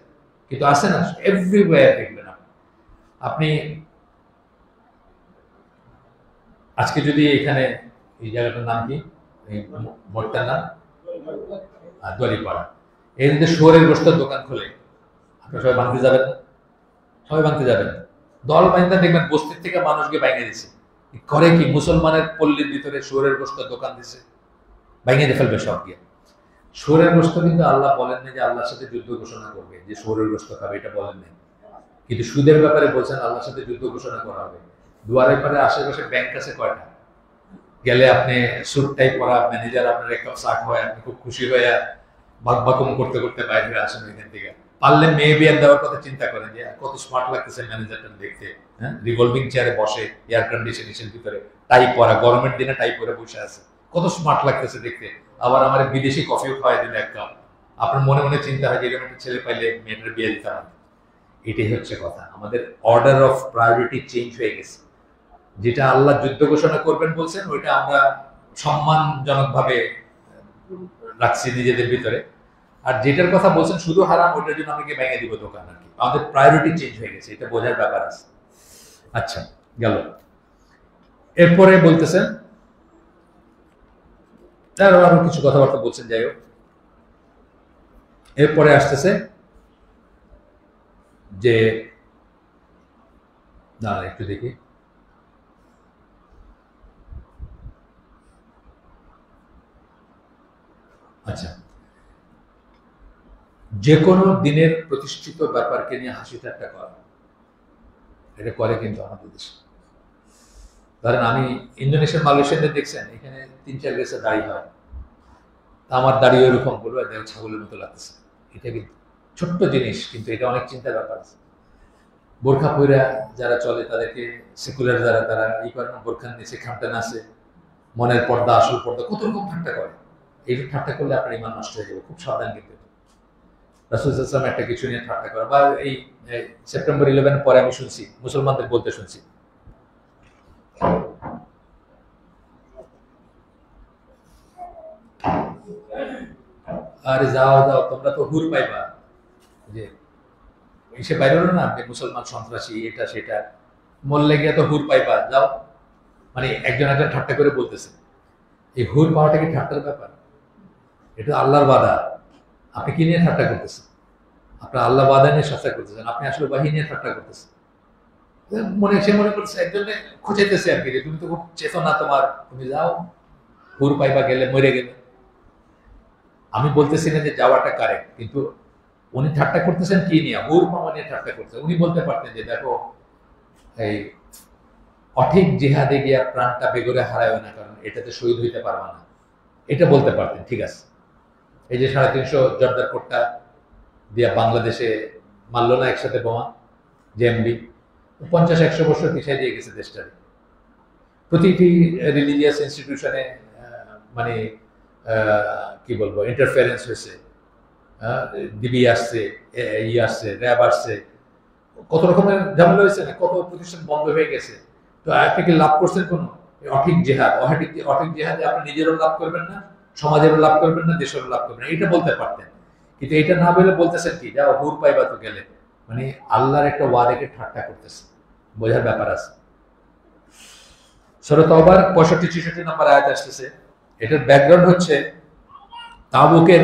কিন্তু আছে না এভরিওয়্যার। দেখবেন আপনি আজকে যদি এখানে এই জায়গাটার নাম কি, এই মোড়টার নাম দোয়ারিপাড়া, এর মধ্যে শুয়োরের গোশতের দোকান খোলে, আপনারা সবাই ভাঙতে যাবেন না? সবাই ভাঙতে যাবেন, দল বাইন্দা দেখবেন বস্তির থেকে মানুষকে বাইঙে দিছে। করে কি, মুসলমানের পল্লীর ভিতরে শুয়োরের গোশতের দোকান দিছে, বাইঙে দিয়ে ফেলবে সব গিয়ে। শুয়োরের গোশত কিন্তু আল্লাহ বলেন না যে আল্লাহর সাথে যুদ্ধ ঘোষণা করবে, যে শুয়োরের গোশত খাবে, এটা বলেন নাই। কিন্তু সুদের ব্যাপারে বলছেন আল্লাহর সাথে যুদ্ধ ঘোষণা করা হবে। দুয়ারে পারে আশেপাশে ব্যাংক আছে কয়টা, গেলে আপনি স্যুট টাই পরা ম্যানেজার আপনার এক কাপ চা খাওয়ায়, আপনি খুব খুশি হয়ে বাকবাকুম করতে করতে বাইরে আসেন এখান থেকে। পারলে মেয়ে বিয়ার দেওয়ার কথা চিন্তা করেন, যে কত স্মার্ট লাগতেছে ম্যানেজারটা দেখতে, হ্যাঁ, রিভলভিং চেয়ারে বসে, এয়ার কন্ডিশনের ভিতরে টাই পরা, গরমের দিনে টাই পরে বসে আছে, কত স্মার্ট লাগতেছে দেখতে। আবার আমার বিদেশি কফিও খাওয়াই দিলে এক কাপ, আপনার মনে মনে চিন্তা হয় যে এরকম একটা ছেলে পাইলে মেয়েটার বিয়ে দিতে হবে। এটাই হচ্ছে কথা, আমাদের অর্ডার অফ প্রায়োরিটি চেঞ্জ হয়ে গেছে। যেটা আল্লাহ যুদ্ধ ঘোষণা করবেন বলছেন, ওইটা আমরা সম্মানজনক ভাবে রাখছি নিজেদের ভিতরে, আর যেটার কথা বলছেন শুধু হারাম, ওইটার জন্য আমাকে ভেঙে দিব দোকান আর কি। আমাদের প্রায়োরিটি চেঞ্জ হয়ে গেছে, এটা বোঝার ব্যাপার আছে। আচ্ছা, গেল। এরপরে বলতেছেন আরো কিছু কথাবার্তা বলছেন, যাই হোক। এরপরে আসতেছে যে না, একটু দেখি, আচ্ছা, যে কোনো দিনের প্রতিষ্ঠিত ব্যাপারকে নিয়ে হাসি ঠাট্টা করা, এটা করে কিন্তু আমাদের দেশে। ধরেন আমি ইন্দোনেশিয়ান মালয়েশিয়ানদের দেখছেন, এখানে 3-4 গেছে দাড়ি হয়, তা আমার দাড়ি ওইরকম বলবো, দেখ ছাগলের মতো লাগতেছে। এটা কিন্তু ছোট্ট জিনিস, কিন্তু এটা অনেক চিন্তার ব্যাপার আছে। বোরখা পইরা যারা চলে তাদেরকে সেকুলার যারা, তারা এই করে না, বোরখার নিচে খামটান আছে, মনের পর্দা আসল পর্দা, কত রকম ঠাট্টা করে। এই ঠাট্টা করলে আপনার ইমান নষ্ট হয়ে যাবে, খুব সাবধান। কিন্তু রাসূল সাল্লাল্লাহু আলাইহি ওয়াসাল্লাম একটা কিছু নিয়ে ঠাট্টা করে, বা এই সেপ্টেম্বর 11 পরে আমি শুনছি মুসলমানদের বলতে শুনছি, আরে যাও যাও তোমরা তো হুর পাইবা, যে সে বাইরে হলো না যে মুসলমান সন্ত্রাসী, এটা সেটা, মরলে গিয়ে তো হুর পাইবা, যাও। মানে একজন একজন ঠাট্টা করে বলতেছে। এই হুর পাওয়াটা কি ঠাট্টার ব্যাপার? এটা আল্লাহর বাদা। আপনি কি নিয়ে ঠাট্টা করতেছেন? আপনার আল্লাহ বাদা নিয়ে ঠাট্টা করতেছেন, আপনি আসলে বাহি নিয়ে ঠাট্টা করতেছেন। সে মনে করছে একজনে খুঁজাইতেছে আর কি, যে তুমি তো খুব চেতনা তোমার, তুমি যাও, হুর পাইবা, গেলে মরে গেলে। আমি বলতেছি না যে যাওয়াটা কারেক্ট, কিন্তু উনি ঠাট্টা করতেছেন কি নিয়ে, হুর পাওয়া নিয়ে ঠাট্টা করতেছেন। উনি বলতে পারতেন যে দেখো, এই অঠিক জিহাদে গিয়া প্রাণটা বেগরে হারায় না, কারণ এটাতে শহীদ হইতে পারবা না, এটা বলতে পারতেন, ঠিক আছে। এই যে 350 জর্দার কোটটা দিয়া বাংলাদেশে মারল না একসাথে বোমা, জেএমবি, 50-100 বছর পিছিয়ে দিয়ে গেছে দেশটারে। প্রতিটি রিলিজিয়াস ইনস্টিটিউশনে মানে কি বলবো ইন্টারফারেন্স হয়েছে, ডিবি আসছে, আসছে, র্যাব আসছে, কত রকমের ঝামেলা হয়েছে না, কত প্রতিষ্ঠান বন্ধ হয়ে গেছে। তো আপনি কি লাভ করছেন কোন অঠিক জেহাদ? অঠিক জেহাদে আপনি নিজেরও লাভ করবেন না, সমাজেরও লাভ করবেন না, দেশেরও লাভ করবেন না, এটা বলতে পারতেন। কিন্তু এটা না বলে বলতেছেন কি, যাও হুর পাইবা তো গেলে, মানে আল্লাহর একটা ওয়াদাকে ঠাট্টা করতেছে, বোঝার ব্যাপার আছে। সূরা তাওবার 65-66 নম্বর আয়াত আসতেছে। এটার ব্যাকগ্রাউন্ড হচ্ছে তাবুকের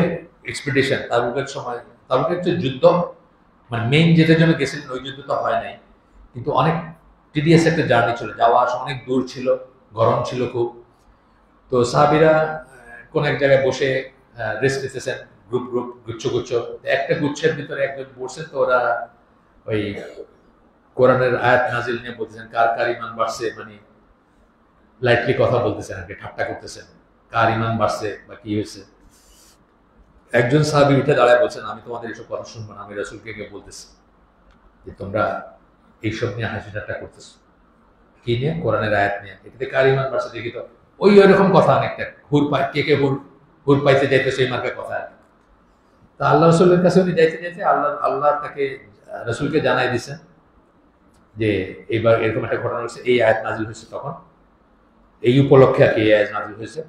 এক্সপেডিশন, তাবুকের সময়, তাবুকের যে যুদ্ধ, মানে মেইন যেটার জন্য গেছিলেন ওই যুদ্ধটা হয় নাই, কিন্তু অনেক টিডিএস একটা জার্নি ছিল, যাওয়া আসা অনেক দূর ছিল, গরম ছিল খুব। তো সাহাবীরা কোন এক জায়গায় বসে রেস্ট নিতেছেন, গ্রুপ গ্রুপ, গুচ্ছ গুচ্ছ। একটা গুচ্ছের ভিতরে একজন বসছেন, তো ওরা ওই কোরআনের আয়াত নাজিল নিয়ে বলতেছেন, কার কার ইমান বাড়ছে, মানে লাইটলি কথা বলতেছেন আর কি, ঠাট্টা করতেছেন, কার ইমান বাড়ছে বা কি হয়েছে। একজন সাহাবী উঠে দাঁড়ায় বলছেন, আমি তোমাদের এইসব কথা শুনবো না, আমি রাসূলকে গিয়ে বলতেছি যে তোমরা এইসব নিয়ে হাসি ঠাট্টা করতেছো, কি নিয়ে? কোরআনের আয়াত নিয়ে, এটাতে কার ইমান বাড়ছে দেখি তো। ওই রকম কথা অনেকটা, হুর পাই, কে হুর পাইতে যাইতে সেই মার্কের কথা। তা আল্লাহ রসুলের কাছে উনি যাইতে যাইতে আল্লাহ তাকে রসুলকে জানাই দিছেন যে এইবার এরকম একটা ঘটনা হচ্ছে, এই আয়াত নাজিল হয়েছে তখন, এই উপলক্ষে আর কি এই আয়াত নাজিল হয়েছে।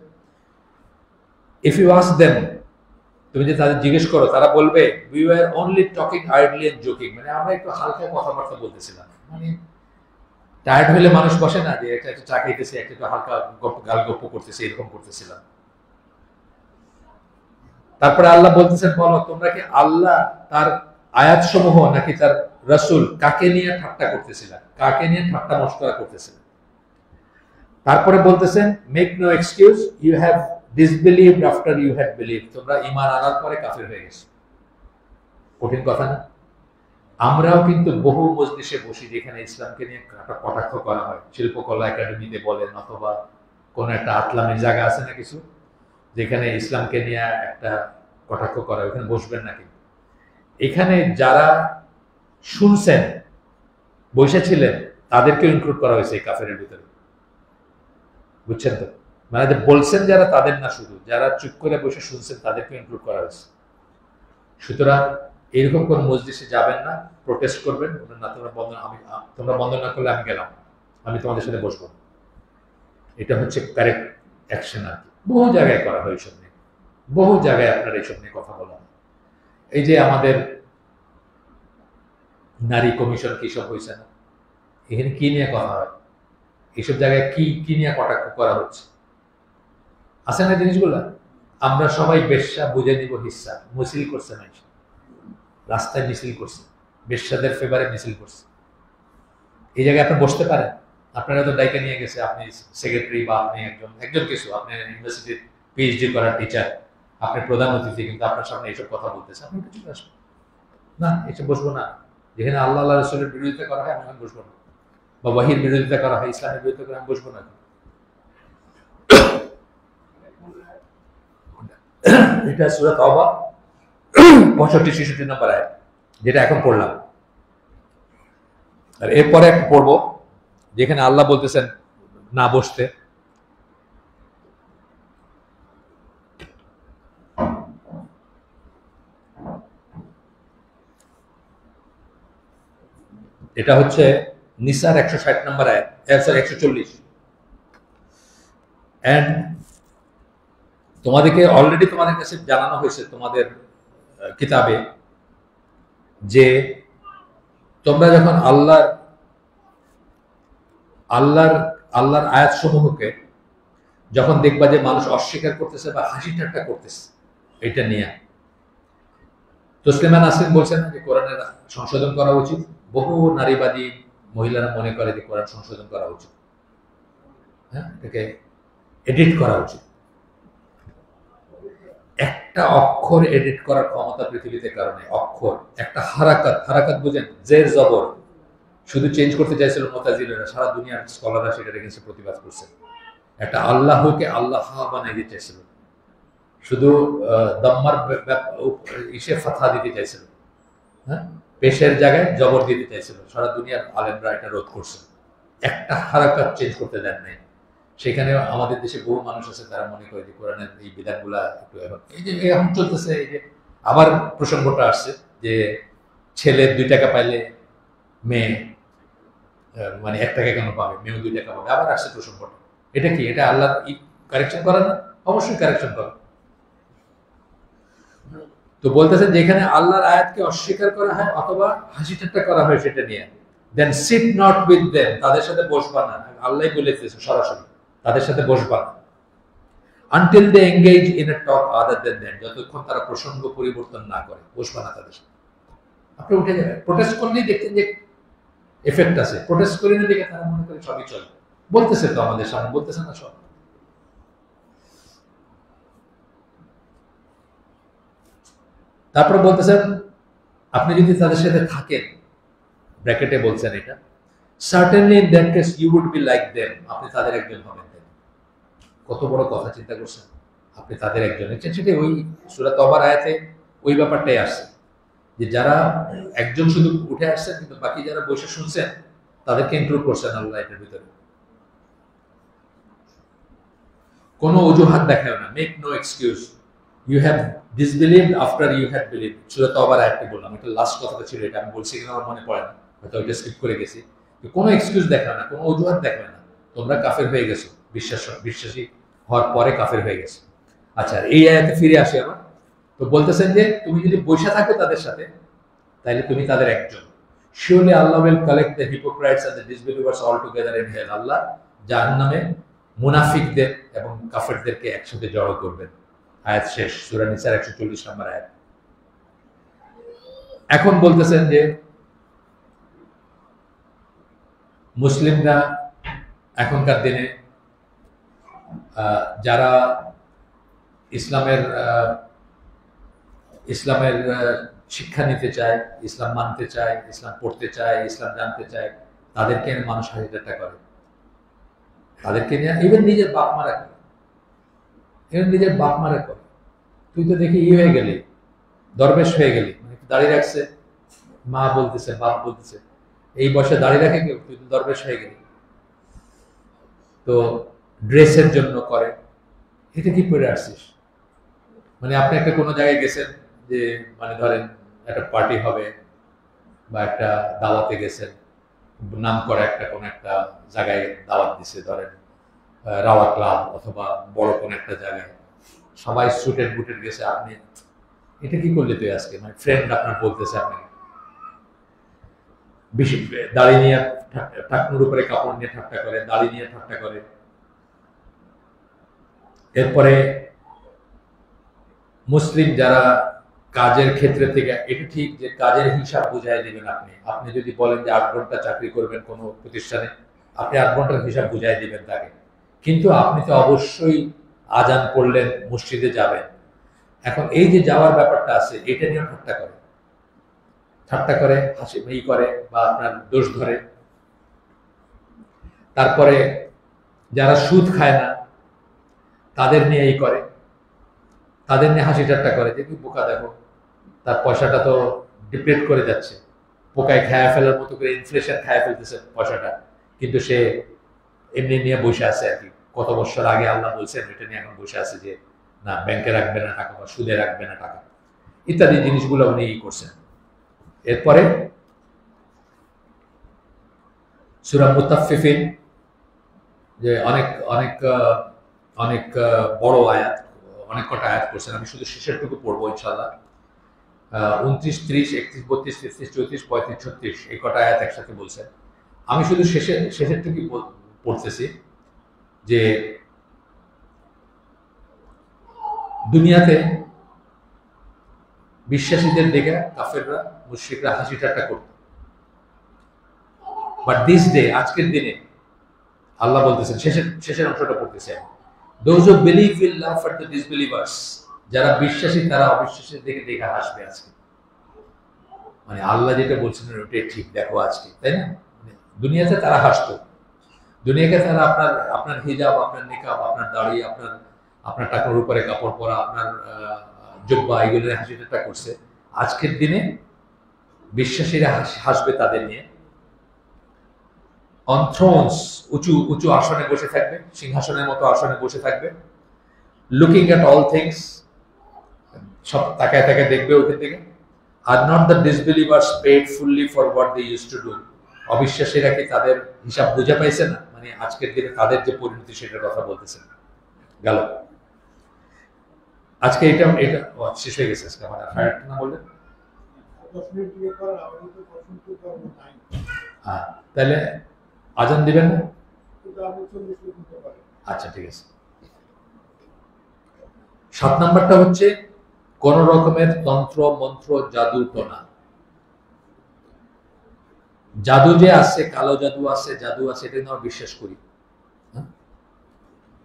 ইফ ইউ আস্ক দেম, তুমি যে তাদের জিজ্ঞেস করো, তারা বলবে we were only talking idly and joking, মানে আমরা একটু হালকা কথাবার্তা বলতেছিলাম। মানে টায়ার্ড হলে মানুষ বসে না, যে একটা চা খাইতেছে, একটা হালকা গাল গপ্প করতেছে, এরকম করতেছিলাম। তারপরে আল্লাহ বলতেছেন, বলো তোমরা কি আল্লাহ তার আয়াত সমূহ নাকি তার রাসূল কাকে নিয়ে ঠাট্টা করতেছিলেন, কাকে নিয়ে ঠাট্টা মশকরা করতেছিলেন? তারপরে বলতেছেন, make no excuse, you have disbelieved after you had believed, তোমরা ঈমান আনার পরে কাফের হয়ে গেছো। কঠিন কথা না? আমরাও কিন্তু বহু মজলিসে বসি যেখানে ইসলামকে নিয়ে কটাক্ষ করা হয়, শিল্পকলা একাডেমিতে বলেন, অথবা কোন একটা আতলামের জায়গা আছে না কিছু, যেখানে ইসলামকে নিয়ে একটা কটাক্ষ করা, ওখানে বসবেন নাকি? এখানে যারা শুনছেন, বসেছিলেন, তাদেরকে ইনক্লুড করা হয়েছে এই কাফেরের ভিতরে, বুঝছেন তো? মানে বলছেন যারা, তাদের না, শুধু যারা চুপ করে বসে শুনছেন তাদেরকে ইনক্লুড করা হয়েছে। সুতরাং এরকম কোন মজলিসে যাবেন না, প্রোটেস্ট করবেন না, তোমরা বন্ধ না করলে আমি গেলাম, আমি তোমাদের সাথে বসবো। এটা হচ্ছে কারেক্ট অ্যাকশন আর কি। বহু জায়গায় করা হয় এইসব নিয়ে, বহু জায়গায় আপনার এইসব নিয়ে কথা বলা হয়। এই যে আমাদের নারী কমিশন কি সব হয়েছে না, এখানে কি নিয়ে কথা হয়, এইসব জায়গায় কি নিয়ে কটাক্ষ করা হচ্ছে, আছে না জিনিসগুলা? আমরা সবাই বেশ্যা বুঝে নিব হিস্সা, মিছিল করছে না, রাস্তায় মিছিল করছে, বেশ্যাদের ফেভারে মিছিল করছে। এই জায়গায় আপনি বসতে পারেন? আপনারা তো দায়িত্ব নিয়ে গেছে, আপনি সেক্রেটারি বা আপনি একজন কিছু, আপনি ইউনিভার্সিটির পিএইচডি করার টিচার, আপনি প্রধান অতিথি, কিন্তু আপনার সামনে এইসব কথা বলতেছে, আপনি কিছু আসবেন না, এসে বসবো না। যেখানে আল্লাহ আল্লাহ রসুলের বিরোধিতা করা হয়, আমি বসবো না, বা ওয়াহির বিরোধিতা করা হয়, ইসলামের বিরোধিতা করে আমি বসবো না। এটা সূরা তাওবা 65-66 নম্বর আয়াত, যেটা এখন পড়লাম। আর এরপরে একটা পড়বো যেখানে আল্লাহ বলতেছেন না বসতে। এটা হচ্ছে নিসার 160 নম্বর আয়াত, 140। এন্ড তোমাদেরকে অলরেডি তোমাদের কাছে জানানো হয়েছে তোমাদের কিতাবে যে তোমরা যখন আল্লাহর আয়াত সমূহকে যখন দেখবা যে মানুষ অস্বীকার করতেছে বা হাসি ঠাট্টা করতেছে, এটা নিয়ে তসলিমা নাসরিন বলছেন যে কোরআনের সংশোধন করা উচিত। বহু নারীবাদী মহিলারা মনে করে যে কোরআন সংশোধন করা উচিত, হ্যাঁ, এটাকে এডিট করা উচিত। একটা অক্ষর এডিট করার ক্ষমতা পৃথিবীতে কারণে, অক্ষর, একটা হারাকাত বুঝেন, জের জবর শুধু চেঞ্জ করতে চাইছিল মুতাজিলিরা, সারা দুনিয়ার স্কলাররা সেটা এগেইনস্টে প্রতিবাদ করছে। একটা আল্লাহকে আল্লাহ বানাই দিতে চাইছিল, শুধু দম্মার ইসে ফাতহা দিতে চাইছিল, হ্যাঁ, পেশের জায়গায় জবর দিতে চাইছিল। সারা দুনিয়ার আলেমরা এটা রোধ করছে, একটা হারাকাত চেঞ্জ করতে দেন নাই। সেখানে আমাদের দেশে বহু মানুষ আছে তারা মনে করে যে কোরআনের এই বিধানগুলা একটু এখন এই যে এখন চলতেছে, এই যে আবার প্রসঙ্গটা আসছে যে ছেলে 2 টাকা পাইলে মেয়ে মানে 1 টাকা কেন পাবে, মেয়েও 2 টাকা পাবে, আবার আসছে প্রসঙ্গটা। এটা কি, এটা আল্লাহ কারেকশন করে না? অবশ্যই কারেকশন করে। তো বলতেছেন যেখানে আল্লাহর আয়াতকে অস্বীকার করা হয় অথবা হাসি ঠাট্টা করা হয় সেটা নিয়ে, দেন সিট নট উইথ দেম, তাদের সাথে বসবা না। আল্লাহ বলেছে সরাসরি তাদের সাথে বসবা না। Until they engage in a talk other than them, যতক্ষণ তারা প্রসঙ্গ পরিবর্তন না করে বসবা না তাদের সাথে। আপনি উঠে যাবেন। প্রোটেস্ট করলেই দেখতেন যে এফেক্ট আছে, প্রোটেস্ট করে না দেখে তারা মনে করে সবই চলে। বলতেছে তো আমাদের সামনে, বলতেছে না সব। তারপরে বলতেছেন আপনি যদি তাদের সাথে থাকেন, ব্র্যাকেটে বলছেন এটা, certainly in that case you would be like them, আপনি তাদের একজন হবেন। কত বড় কথা চিন্তা করছেন, আপনি তাদের একজন। সেটা ওই সূরা তওবার আয়াতে ওই ব্যাপারটাই আসছে যে যারা একজন শুধু উঠে আসছেন কিন্তু বাকি যারা বসে শুনছেন তাদেরকে ইনক্লুড করছেন আল্লাহ এটার ভিতরে। কোনো অজুহাত দেখায় না, make no excuse. You have disbelieved after you have believed, সূরা তওবার আয়াতটি বললাম, এটা লাস্ট কথাটা ছিল, এটা আমি বলছি কিনা আমার মনে পড়ে না, হয়তো ওইটা স্কিপ করে গেছি। কোনো এক্সকিউজ দেখায় না, কোনো অজুহাত দেখায় না, তোমরা কাফের হয়ে গেছো, বিশ্বাসী হওয়ার পরে কাফের হয়ে গেছে। আচ্ছা, এই আয়াতে ফিরে আসি আবার। তো বলতেছেন যে তুমি যদি বসে থাকো তাদের সাথে তাহলে তুমি তাদের একজন। Surely Allah will collect the hypocrites and the disbelievers all together in hell. আল্লাহ জাহান্নামে মুনাফিকদের এবং কাফেরদেরকে একসাথে জড়ো করবেন। আয়াত শেষ, সূরা নিসার 140 নম্বর আয়াত। এখন বলতেছেন যে মুসলিমরা এখনকার দিনে যারা ইসলামের শিক্ষা নিতে চায়, ইসলাম মানতে চায়, ইসলাম পড়তে চায়, ইসলাম জানতে চায়, তাদেরকে মানুষ হাসি ঠাট্টা করে, তাদেরকে নিয়ে ইভেন নিজের বাপ মারা করে, তুই তো দেখি হয়ে গেলি, দরবেশ হয়ে গেলি, মানে দাঁড়িয়ে রাখছে, মা বলতেছে, বাপ বলতেছে, এই বয়সে দাঁড়িয়ে রাখে কেউ, তুই তো দরবেশ হয়ে গেলি। তো ড্রেসের জন্য করে, এটা কি পরে আসছিস? মানে আপনি একটা কোনো জায়গায় গেছেন, যে মানে ধরেন একটা পার্টি হবে বা একটা দাওয়াতে গেছেন, নাম করা একটা কোনো একটা জায়গায় দাওয়াত দিছে, ধরেন রাওয়া ক্লাব অথবা বড় কোনো একটা জায়গায়, সবাই সুটেড বুটেড গেছে, আপনি এটা কি করলে তুই আজকে, মানে ফ্রেন্ড আপনার বলতেছে, আপনি বেশি দাড়ি নিয়ে টাকনুর উপরে কাপড় নিয়ে ঠাট্টা করে, দাড়ি নিয়ে ঠাট্টা করে। এরপরে মুসলিম যারা কাজের ক্ষেত্রে থেকে, এটা ঠিক যে কাজের হিসাব বুঝাই দিবেন আপনি। আপনি যদি বলেন যে 8 ঘন্টা চাকরি করবেন কোনো প্রতিষ্ঠানে, আপনি 8 ঘন্টার হিসাব বুঝাই দিবেন তাকে, কিন্তু আপনি তো অবশ্যই আজান করলেন, মসজিদে যাবেন। এখন এই যে যাওয়ার ব্যাপারটা আছে, এটা নিয়ে ঠাট্টা করে হাসি করে বা আপনার দোষ ধরে। তারপরে যারা সুদ খায় না তাদের নিয়ে করে, তাদের নিয়ে হাসি ঠাট্টা করে, যে কি বোকা দেখো, তার পয়সাটা তো ডিপ্লেট করে যাচ্ছে, পোকায় খায়া ফেলার মতো করে ইনফ্লেশন খায়া ফেলতেছে পয়সাটা, কিন্তু সে এমনি নিয়ে বসে আছে আর কি। কত বছর আগে আল্লাহ বলছেন এটা নিয়ে এখন বসে আছে যে না ব্যাংকে রাখবে না টাকা বা সুদে রাখবে না টাকা, ইত্যাদি জিনিসগুলো উনি করছেন। এরপরে সূরা মুতাফফিফিন, যে অনেক অনেক অনেক বড় আয়াত, অনেক কটা আয়াত করছেন, আমি শুধু শেষের টুকু পড়বো ইনশাআল্লাহ। 29, 30, 31, 32, 33, 34, 35, 36 এই কটা আয়াত একসাথে বলছেন। আমি শুধু শেষের টুকু পড়তেছি যে দুনিয়াতে বিশ্বাসীদের দেখে কাফেররা, মুশরিকরা হাসি ঠাট্টা করত, বাট দিস ডে, আজকের দিনে আল্লাহ বলতেছেন, শেষের অংশটা পড়তেছে, those who believe will laugh at the disbelievers, যারা বিশ্বাসী তারা অবিশ্বাসীদের দেখে হাসবে আজকে। মানে আল্লাহ যেটা বলছেন ওটাই ঠিক, দেখো আজকে, তাই না? দুনিয়াতে তারা হাসতো, দুনিয়াকে তারা আপনার হিজাব, আপনার নিকাব, আপনার দাড়ি, আপনার টাকার উপরে কাপড় পরা, আপনার জব্বা, এগুলোর হাসি ঠাট্টা করছে। আজকের দিনে বিশ্বাসীরা হাসবে তাদের নিয়ে। অন থ্রোনস, উঁচু উঁচু আসনে বসে থাকবে, সিংহাসনের মতো আসনে বসে থাকবে। লুকিং এট অল থিংস, সব তাকায় তাকায় দেখবে ওখান থেকে। Are not the disbelievers paid fully for what they use to do. অবিশ্বাসীরা কি তাদের হিসাব বুঝে পাইছে না? মানে আজকের দিনে তাদের যে পরিণতি সেটার কথা বলতেছেন। গেল আজকে এটা এটা শেষ হয়ে গেছে আজকে আমার। আরেকটা না বললেন? হ্যাঁ, তাহলে আজান দিবেন না? আচ্ছা, ঠিক আছে। 7 নাম্বারটা হচ্ছে কোন রকমের তন্ত্র মন্ত্র জাদু টোনা। জাদু যে আছে, কালো জাদু আছে, জাদু আছে, এটা আমরা বিশ্বাস করি।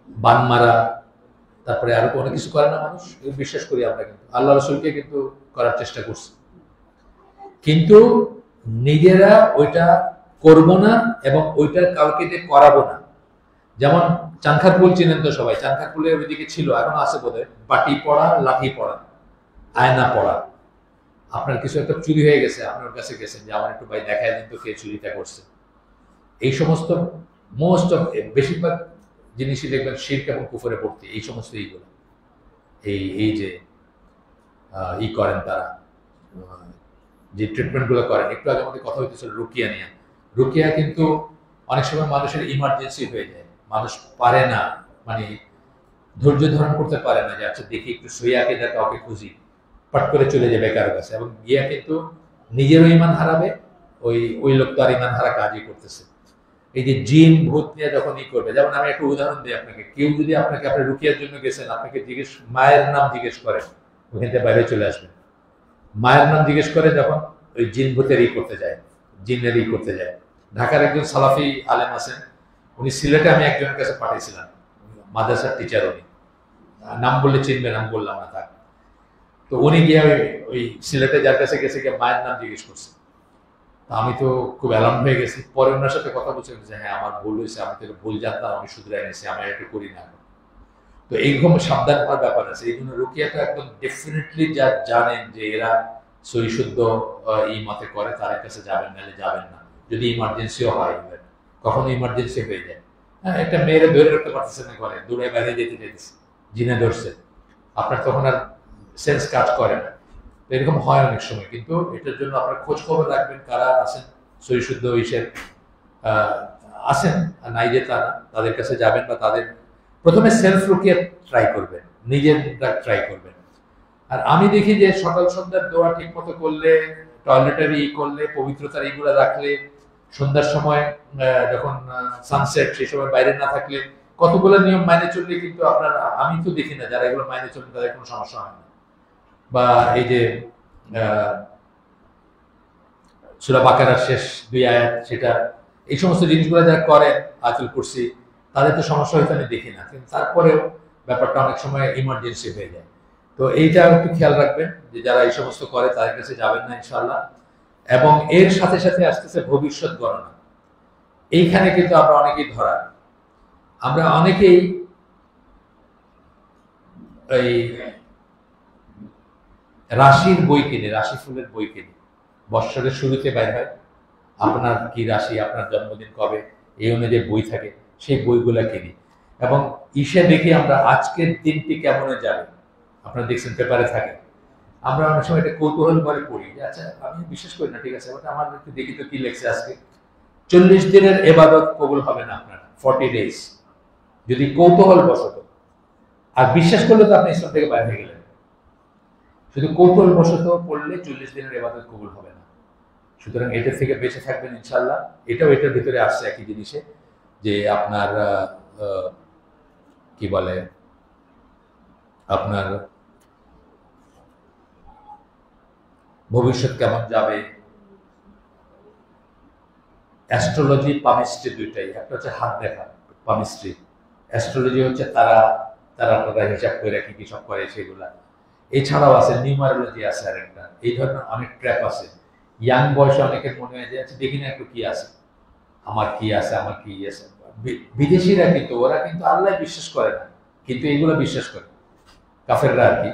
বান মারা, তারপরে আরো অনেক কিছু করে না মানুষ, বিশ্বাস করি আমরা। কিন্তু আল্লাহ রসুলকে কিন্তু করার চেষ্টা করছি, কিন্তু নিজেরা ওইটা করব না এবং ওইটার কাউকে দিয়ে করাবো না। যেমন চানখারপুল চিনেন তো সবাই, চানখারপুলের ওইদিকে ছিল, এখন আছে বোধহয়, বাটি পড়া, লাঠি পড়া, আয়না পড়া। আপনার কিছু একটা চুরি হয়ে গেছে, আপনার কাছে গেছেন যে আমার একটু ভাই দেখায় দিন তো কে চুরিটা করছে। এই সমস্ত মোস্ট অফ বেশিরভাগ জিনিসই দেখবেন শিরক এবং কুফরে পড়তে, এই সমস্ত এইগুলো এই যে করেন তারা, যে ট্রিটমেন্টগুলো করেন। একটু আগে আমাদের কথা হইতেছিল রুকিয়া নিয়ে। রুকিয়া কিন্তু অনেক সময় মানুষের ইমার্জেন্সি হয়ে যায়, মানুষ পারে না, মানে ধৈর্য ধারণ করতে পারে না যে আচ্ছা দেখি একটু সইয়াকে যা কাউকে খুঁজি, পাট করে চলে যাবে কারো কাছে, এবং গিয়া কিন্তু নিজেরও ইমান হারাবে, ওই লোক তো আর ইমান হারা কাজই করতেছে। এই যে জিন ভূত নিয়ে যখন করবে, যেমন আমি একটা উদাহরণ দিই আপনাকে। কেউ যদি আপনাকে, আপনি রুকিয়ার জন্য গেছেন, আপনাকে মায়ের নাম জিজ্ঞেস করেন, ওখান থেকে বাইরে চলে আসবেন। মায়ের নাম জিজ্ঞেস করে যখন ওই জিন ভূতের করতে যায়, জিনের করতে যায়। ঢাকার একজন সালাফি আলেম আছেন, উনি সিলেটে আমি একজনের কাছে পাঠিয়েছিলাম, মাদ্রাসার টিচার। উনি নাম বললে চিনবে, নাম বললাম না তার। তো উনি গিয়ে ওই সিলেটে যার কাছে গেছে গিয়ে মায়ের নাম জিজ্ঞেস করছে। আমি তো খুব অ্যালার্ম হয়ে গেছি। পরে ওনার সাথে কথা বলছে যে হ্যাঁ আমার ভুল হয়েছে, আমি তো ভুল জানতাম, আমি শুধরাই নিয়েছি, আমি একটু করি না। তো এইরকম সাবধান হওয়ার ব্যাপার আছে। এই জন্য রুকিয়াটা একদম ডেফিনেটলি যা জানেন যে এরা সই শুদ্ধ এই মতে করে, তার কাছে যাবেন, নাহলে যাবেন না। যদি ইমার্জেন্সিও হয়, কখনো ইমার্জেন্সি হয়ে যায়। হ্যাঁ, একটা মেয়েরা ধরে রাখতে পারতেছে না, করে দূরে বাইরে যেতে যেতেছে, জিনে ধরছে, আপনার তখন আর সেন্স কাজ করে না। এরকম হয় অনেক সময়। কিন্তু এটার জন্য আপনার খোঁজ খবর রাখবেন, কারা আছেন সই শুদ্ধ ইসের আছেন, নাই যে তারা, তাদের কাছে যাবেন, বা তাদের প্রথমে সেলফ রুকিয়া ট্রাই করবেন, নিজের ট্রাই করবেন। আর আমি দেখি যে সকাল সন্ধ্যার দোয়া ঠিক মতো করলে, টয়লেটের করলে, পবিত্রতার এইগুলো রাখলে, সন্ধ্যার সময় যখন সানসেট, সেই সময় বাইরে না থাকলে, কতগুলো নিয়ম মাইনে চললে কিন্তু আপনার, আমি তো দেখি না যারা এগুলো মাইনে চললে তাদের কোনো সমস্যা হয় না। বা এই যে সূরা বাকারার শেষ 2 আয়াত, সেটা, এই সমস্ত জিনিসগুলো যারা করেন, আয়াতুল কুরসি, তাদের তো সমস্যা হয়তো আমি দেখি না, কিন্তু তারপরেও ব্যাপারটা অনেক সময় ইমার্জেন্সি হয়ে যায়। তো এইটা একটু খেয়াল রাখবেন যে যারা এই সমস্ত করে তাদের কাছে যাবেন না ইনশাআল্লাহ। এবং এর সাথে সাথে আসতেছে ভবিষ্যৎ গণনা। এইখানে কিন্তু আমরা অনেকেই ধরা, আমরা অনেকেই এই রাশির বই কিনে, রাশি ফুলের বই কিনে, বৎসরের শুরুতে বের হয় আপনার কি রাশি, আপনার জন্মদিন কবে, এই অনুযায়ী বই থাকে, সেই বইগুলা কিনি। এবং দেখি আমরা আজকের দিনটি কেমন যাবে, আপনারা দেখছেন পেপারে থাকে। আমরা অনেক সময় এটা কৌতূহল করে পড়ি যে আচ্ছা আমি বিশ্বাস করি না, ঠিক আছে, ওটা আমার একটু দেখি তো কি লেখছে আজকে। 40 দিনের এবাদত কবুল হবে না আপনার, 40 days, যদি কৌতূহল বশত। আর বিশ্বাস করলে তো আপনি ইসলাম থেকে বাইরে হয়ে গেলেন। শুধু কৌতূহল বশত পড়লে 40 দিনের এবাদত কবুল হবে না। সুতরাং এটা থেকে বেঁচে থাকবেন ইনশাআল্লাহ। এটাও এটার ভিতরে আসছে একই জিনিসে, যে আপনার কি বলে, আপনার ভবিষ্যৎ কেমন যাবে। অ্যাস্ট্রোলজি, পামিস্ট্রি দুইটাই। একটা হচ্ছে হাত দেখা, পামিস্ট্রি। অ্যাস্ট্রোলজি হচ্ছে তারা হিসাব করে রাখি, কি সব করে সেগুলা। এছাড়াও আছে নিউমারোলজি, আছে আর একটা, এই ধরনের অনেক ট্র্যাপ আছে। ইয়াং বয়সে অনেকের মনে হয় যে আচ্ছা দেখি না একটু কি আছে, আমার কি আছে, আমার কি আছে। বিদেশিরা কিন্তু ওরা কিন্তু আল্লাহ বিশ্বাস করে না, কিন্তু এগুলো বিশ্বাস করে কাফেররা আর কি।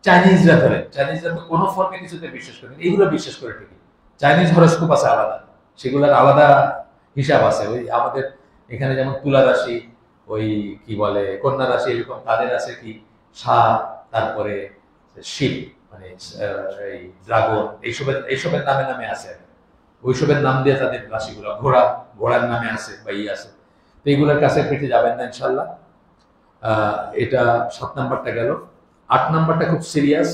চাইনিজরা ধরেন, চাইনিজরা তো কোনো ফর্মে কিছুতে বিশ্বাস করে না, এগুলো বিশ্বাস করে ঠিকই। চাইনিজ হরস্কোপ আছে আলাদা, সেগুলোর আলাদা হিসাব আছে। ওই আমাদের এখানে যেমন তুলা রাশি, ওই কি বলে কন্যা রাশি, এরকম তাদের আছে কি সাপ, তারপরে শিপ মানে এই ড্রাগন, এইসবের নামে নামে আছে, ওইসবের নাম দিয়ে তাদের রাশিগুলো, ঘোড়ার নামে আছে বা আছে। তো এইগুলোর কাছে পেটে যাবেন না ইনশাল্লাহ। এটা 7 নাম্বারটা গেল। 8 নাম্বারটা খুব সিরিয়াস,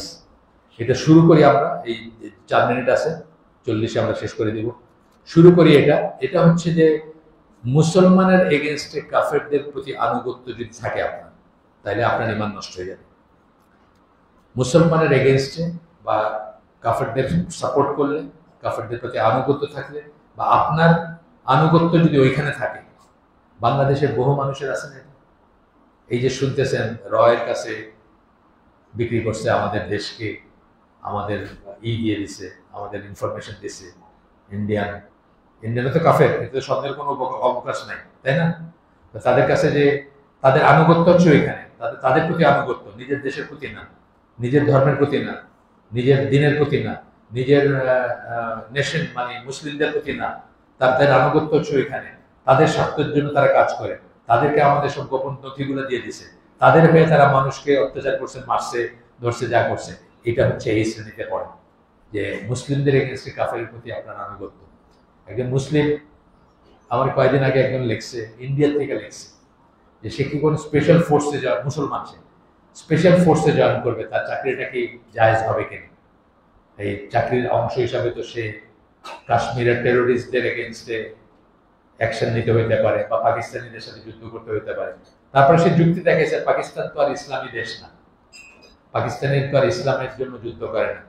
এটা শুরু করি আমরা, এই 4 মিনিট আছে, 40-এ আমরা শেষ করে দিব। শুরু করি এটা। এটা হচ্ছে যে মুসলমানের এগেনস্টে কাফেরদের প্রতি আনুগত্য যদি থাকে আপনার, তাহলে আপনার ঈমান নষ্ট হয়ে যাবে। মুসলমানের এগেনস্টে বা কাফেরদের সাপোর্ট করলে, কাফেরদের প্রতি আনুগত্য থাকলে, বা আপনার আনুগত্য যদি ওইখানে থাকে, বাংলাদেশের বহু মানুষের আছে না, এই যে শুনতেছেন রয়ের কাছে বিক্রি করছে আমাদের দেশকে, আমাদের দিয়ে দিছে, আমাদের ইনফরমেশন দিছে, ইন্ডিয়ানে তো কাফের, এতে সন্দেহের কোনো অবকাশ নাই, তাই না? তাদের কাছে যে তাদের আনুগত্য হচ্ছে ওইখানে, তাদের প্রতি আনুগত্য, নিজের দেশের প্রতি না, নিজের ধর্মের প্রতি না, নিজের দিনের প্রতি না, নিজের নেশন মানে মুসলিমদের প্রতি না, তাদের আনুগত্য হচ্ছে ওইখানে। তাদের স্বার্থের জন্য তারা কাজ করে, তাদেরকে আমাদের সব গোপন নথিগুলো দিয়ে দিছে, তাদের হয়ে তারা মানুষকে অত্যাচার করছে, মারছে, ধরছে, যা করছে। এটা হচ্ছে এই শ্রেণীতে পড়ে যে মুসলিমদের এগেনস্টে কাফেরের প্রতি আপনার আনুগত্য। একজন মুসলিম আমার কয়েকদিন আগে একজন লিখছে, ইন্ডিয়া থেকে লিখছে যে সে কি কোনো স্পেশাল ফোর্সে মুসলমান, সে স্পেশাল ফোর্সে জয়েন করবে, তার চাকরিটা কি জায়েজ হবে কিনা। এই চাকরির অংশ হিসাবে তো সে কাশ্মীরের টেরোরিস্টদের এগেনস্টে অ্যাকশন নিতে হইতে পারে, বা পাকিস্তানিদের সাথে যুদ্ধ করতে হইতে পারে। তারপরে সে যুক্তি দেখেছে পাকিস্তান তো আর ইসলামী দেশ না, পাকিস্তানের তো আর ইসলামের জন্য যুদ্ধ করে না,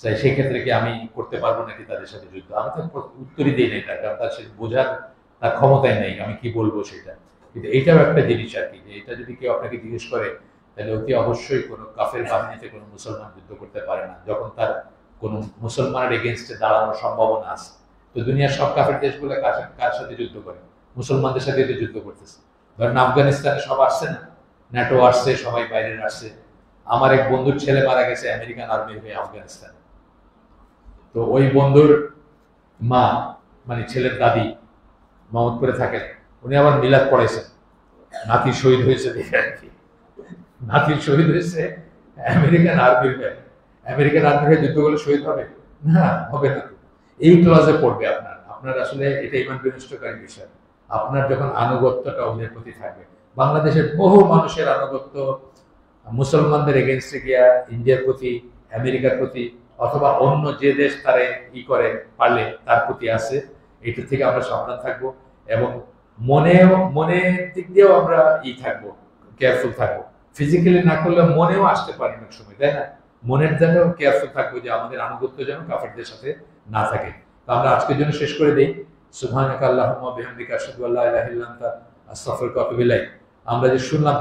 সেই ক্ষেত্রে কি আমি করতে পারবো নাকি তাদের সাথে যুদ্ধ? আমি তো উত্তরই দিই নাই, কারণ তার সে বোঝার তার ক্ষমতায় নেই আমি কি বলবো সেটা। কিন্তু এইটাও একটা জিনিস আর কি, যে এটা যদি কেউ আপনাকে জিজ্ঞেস করে, তাহলে অতি অবশ্যই কোনো কাফের বাহিনীতে কোনো মুসলমান যুদ্ধ করতে পারে না যখন তার কোনো মুসলমানের এগেনস্টে দাঁড়ানোর সম্ভাবনা আছে। তো দুনিয়ার সব কাফের দেশগুলো কার সাথে যুদ্ধ করে? মুসলমানদের সাথে যুদ্ধ করতেছে। ধরেন আফগানিস্তানে সব আসছে না, ন্যাটো আসছে, সবাই বাইরের আসছে। আমার এক বন্ধুর ছেলে মারা গেছে আমেরিকান আর্মির হয়ে আফগানিস্তান। তো ওই বন্ধুর মা মানে ছেলের দাদি মোহাম্মদপুরে থাকেন, উনি আবার মিলাদ পড়াইছেন, নাতি শহীদ হয়েছে দেখে আর কি। নাতির শহীদ হয়েছে আমেরিকান আর্মির হয়ে। আমেরিকান আর্মির হয়ে যুদ্ধ করলে শহীদ হবে না? হবে না। এই ক্লজে পড়বে আপনার আসলে এটা ঈমান বিনষ্টকারী বিষয়। আপনার যখন আনুগত্যটা ওদের প্রতি থাকবে, বাংলাদেশের বহু মানুষের আনুগত্য মুসলমানদের এগেনস্টে গিয়া ইন্ডিয়ার প্রতি, আমেরিকার প্রতি, অথবা অন্য যে দেশ তারা করে পারলে তার প্রতি আছে। এটা থেকে আমরা সাবধান থাকবো, এবং মনের দিক দিয়েও আমরা থাকবো, কেয়ারফুল থাকবো। ফিজিক্যালি না করলে মনেও আসতে পারে অনেক সময়, তাই না? মনের জন্যও কেয়ারফুল থাকবো যে আমাদের আনুগত্য যেন কাফেরদের সাথে না থাকে। তো আমরা আজকের জন্য শেষ করে দিই। সুবহানাকা আল্লাহুম্মা বিহামদিকা আশহাদু আল্লা ইলাহা ইল্লা আনতা আস্তাগফিরুকা ওয়া আতুবু ইলাইক। আমরা যে শুনলাম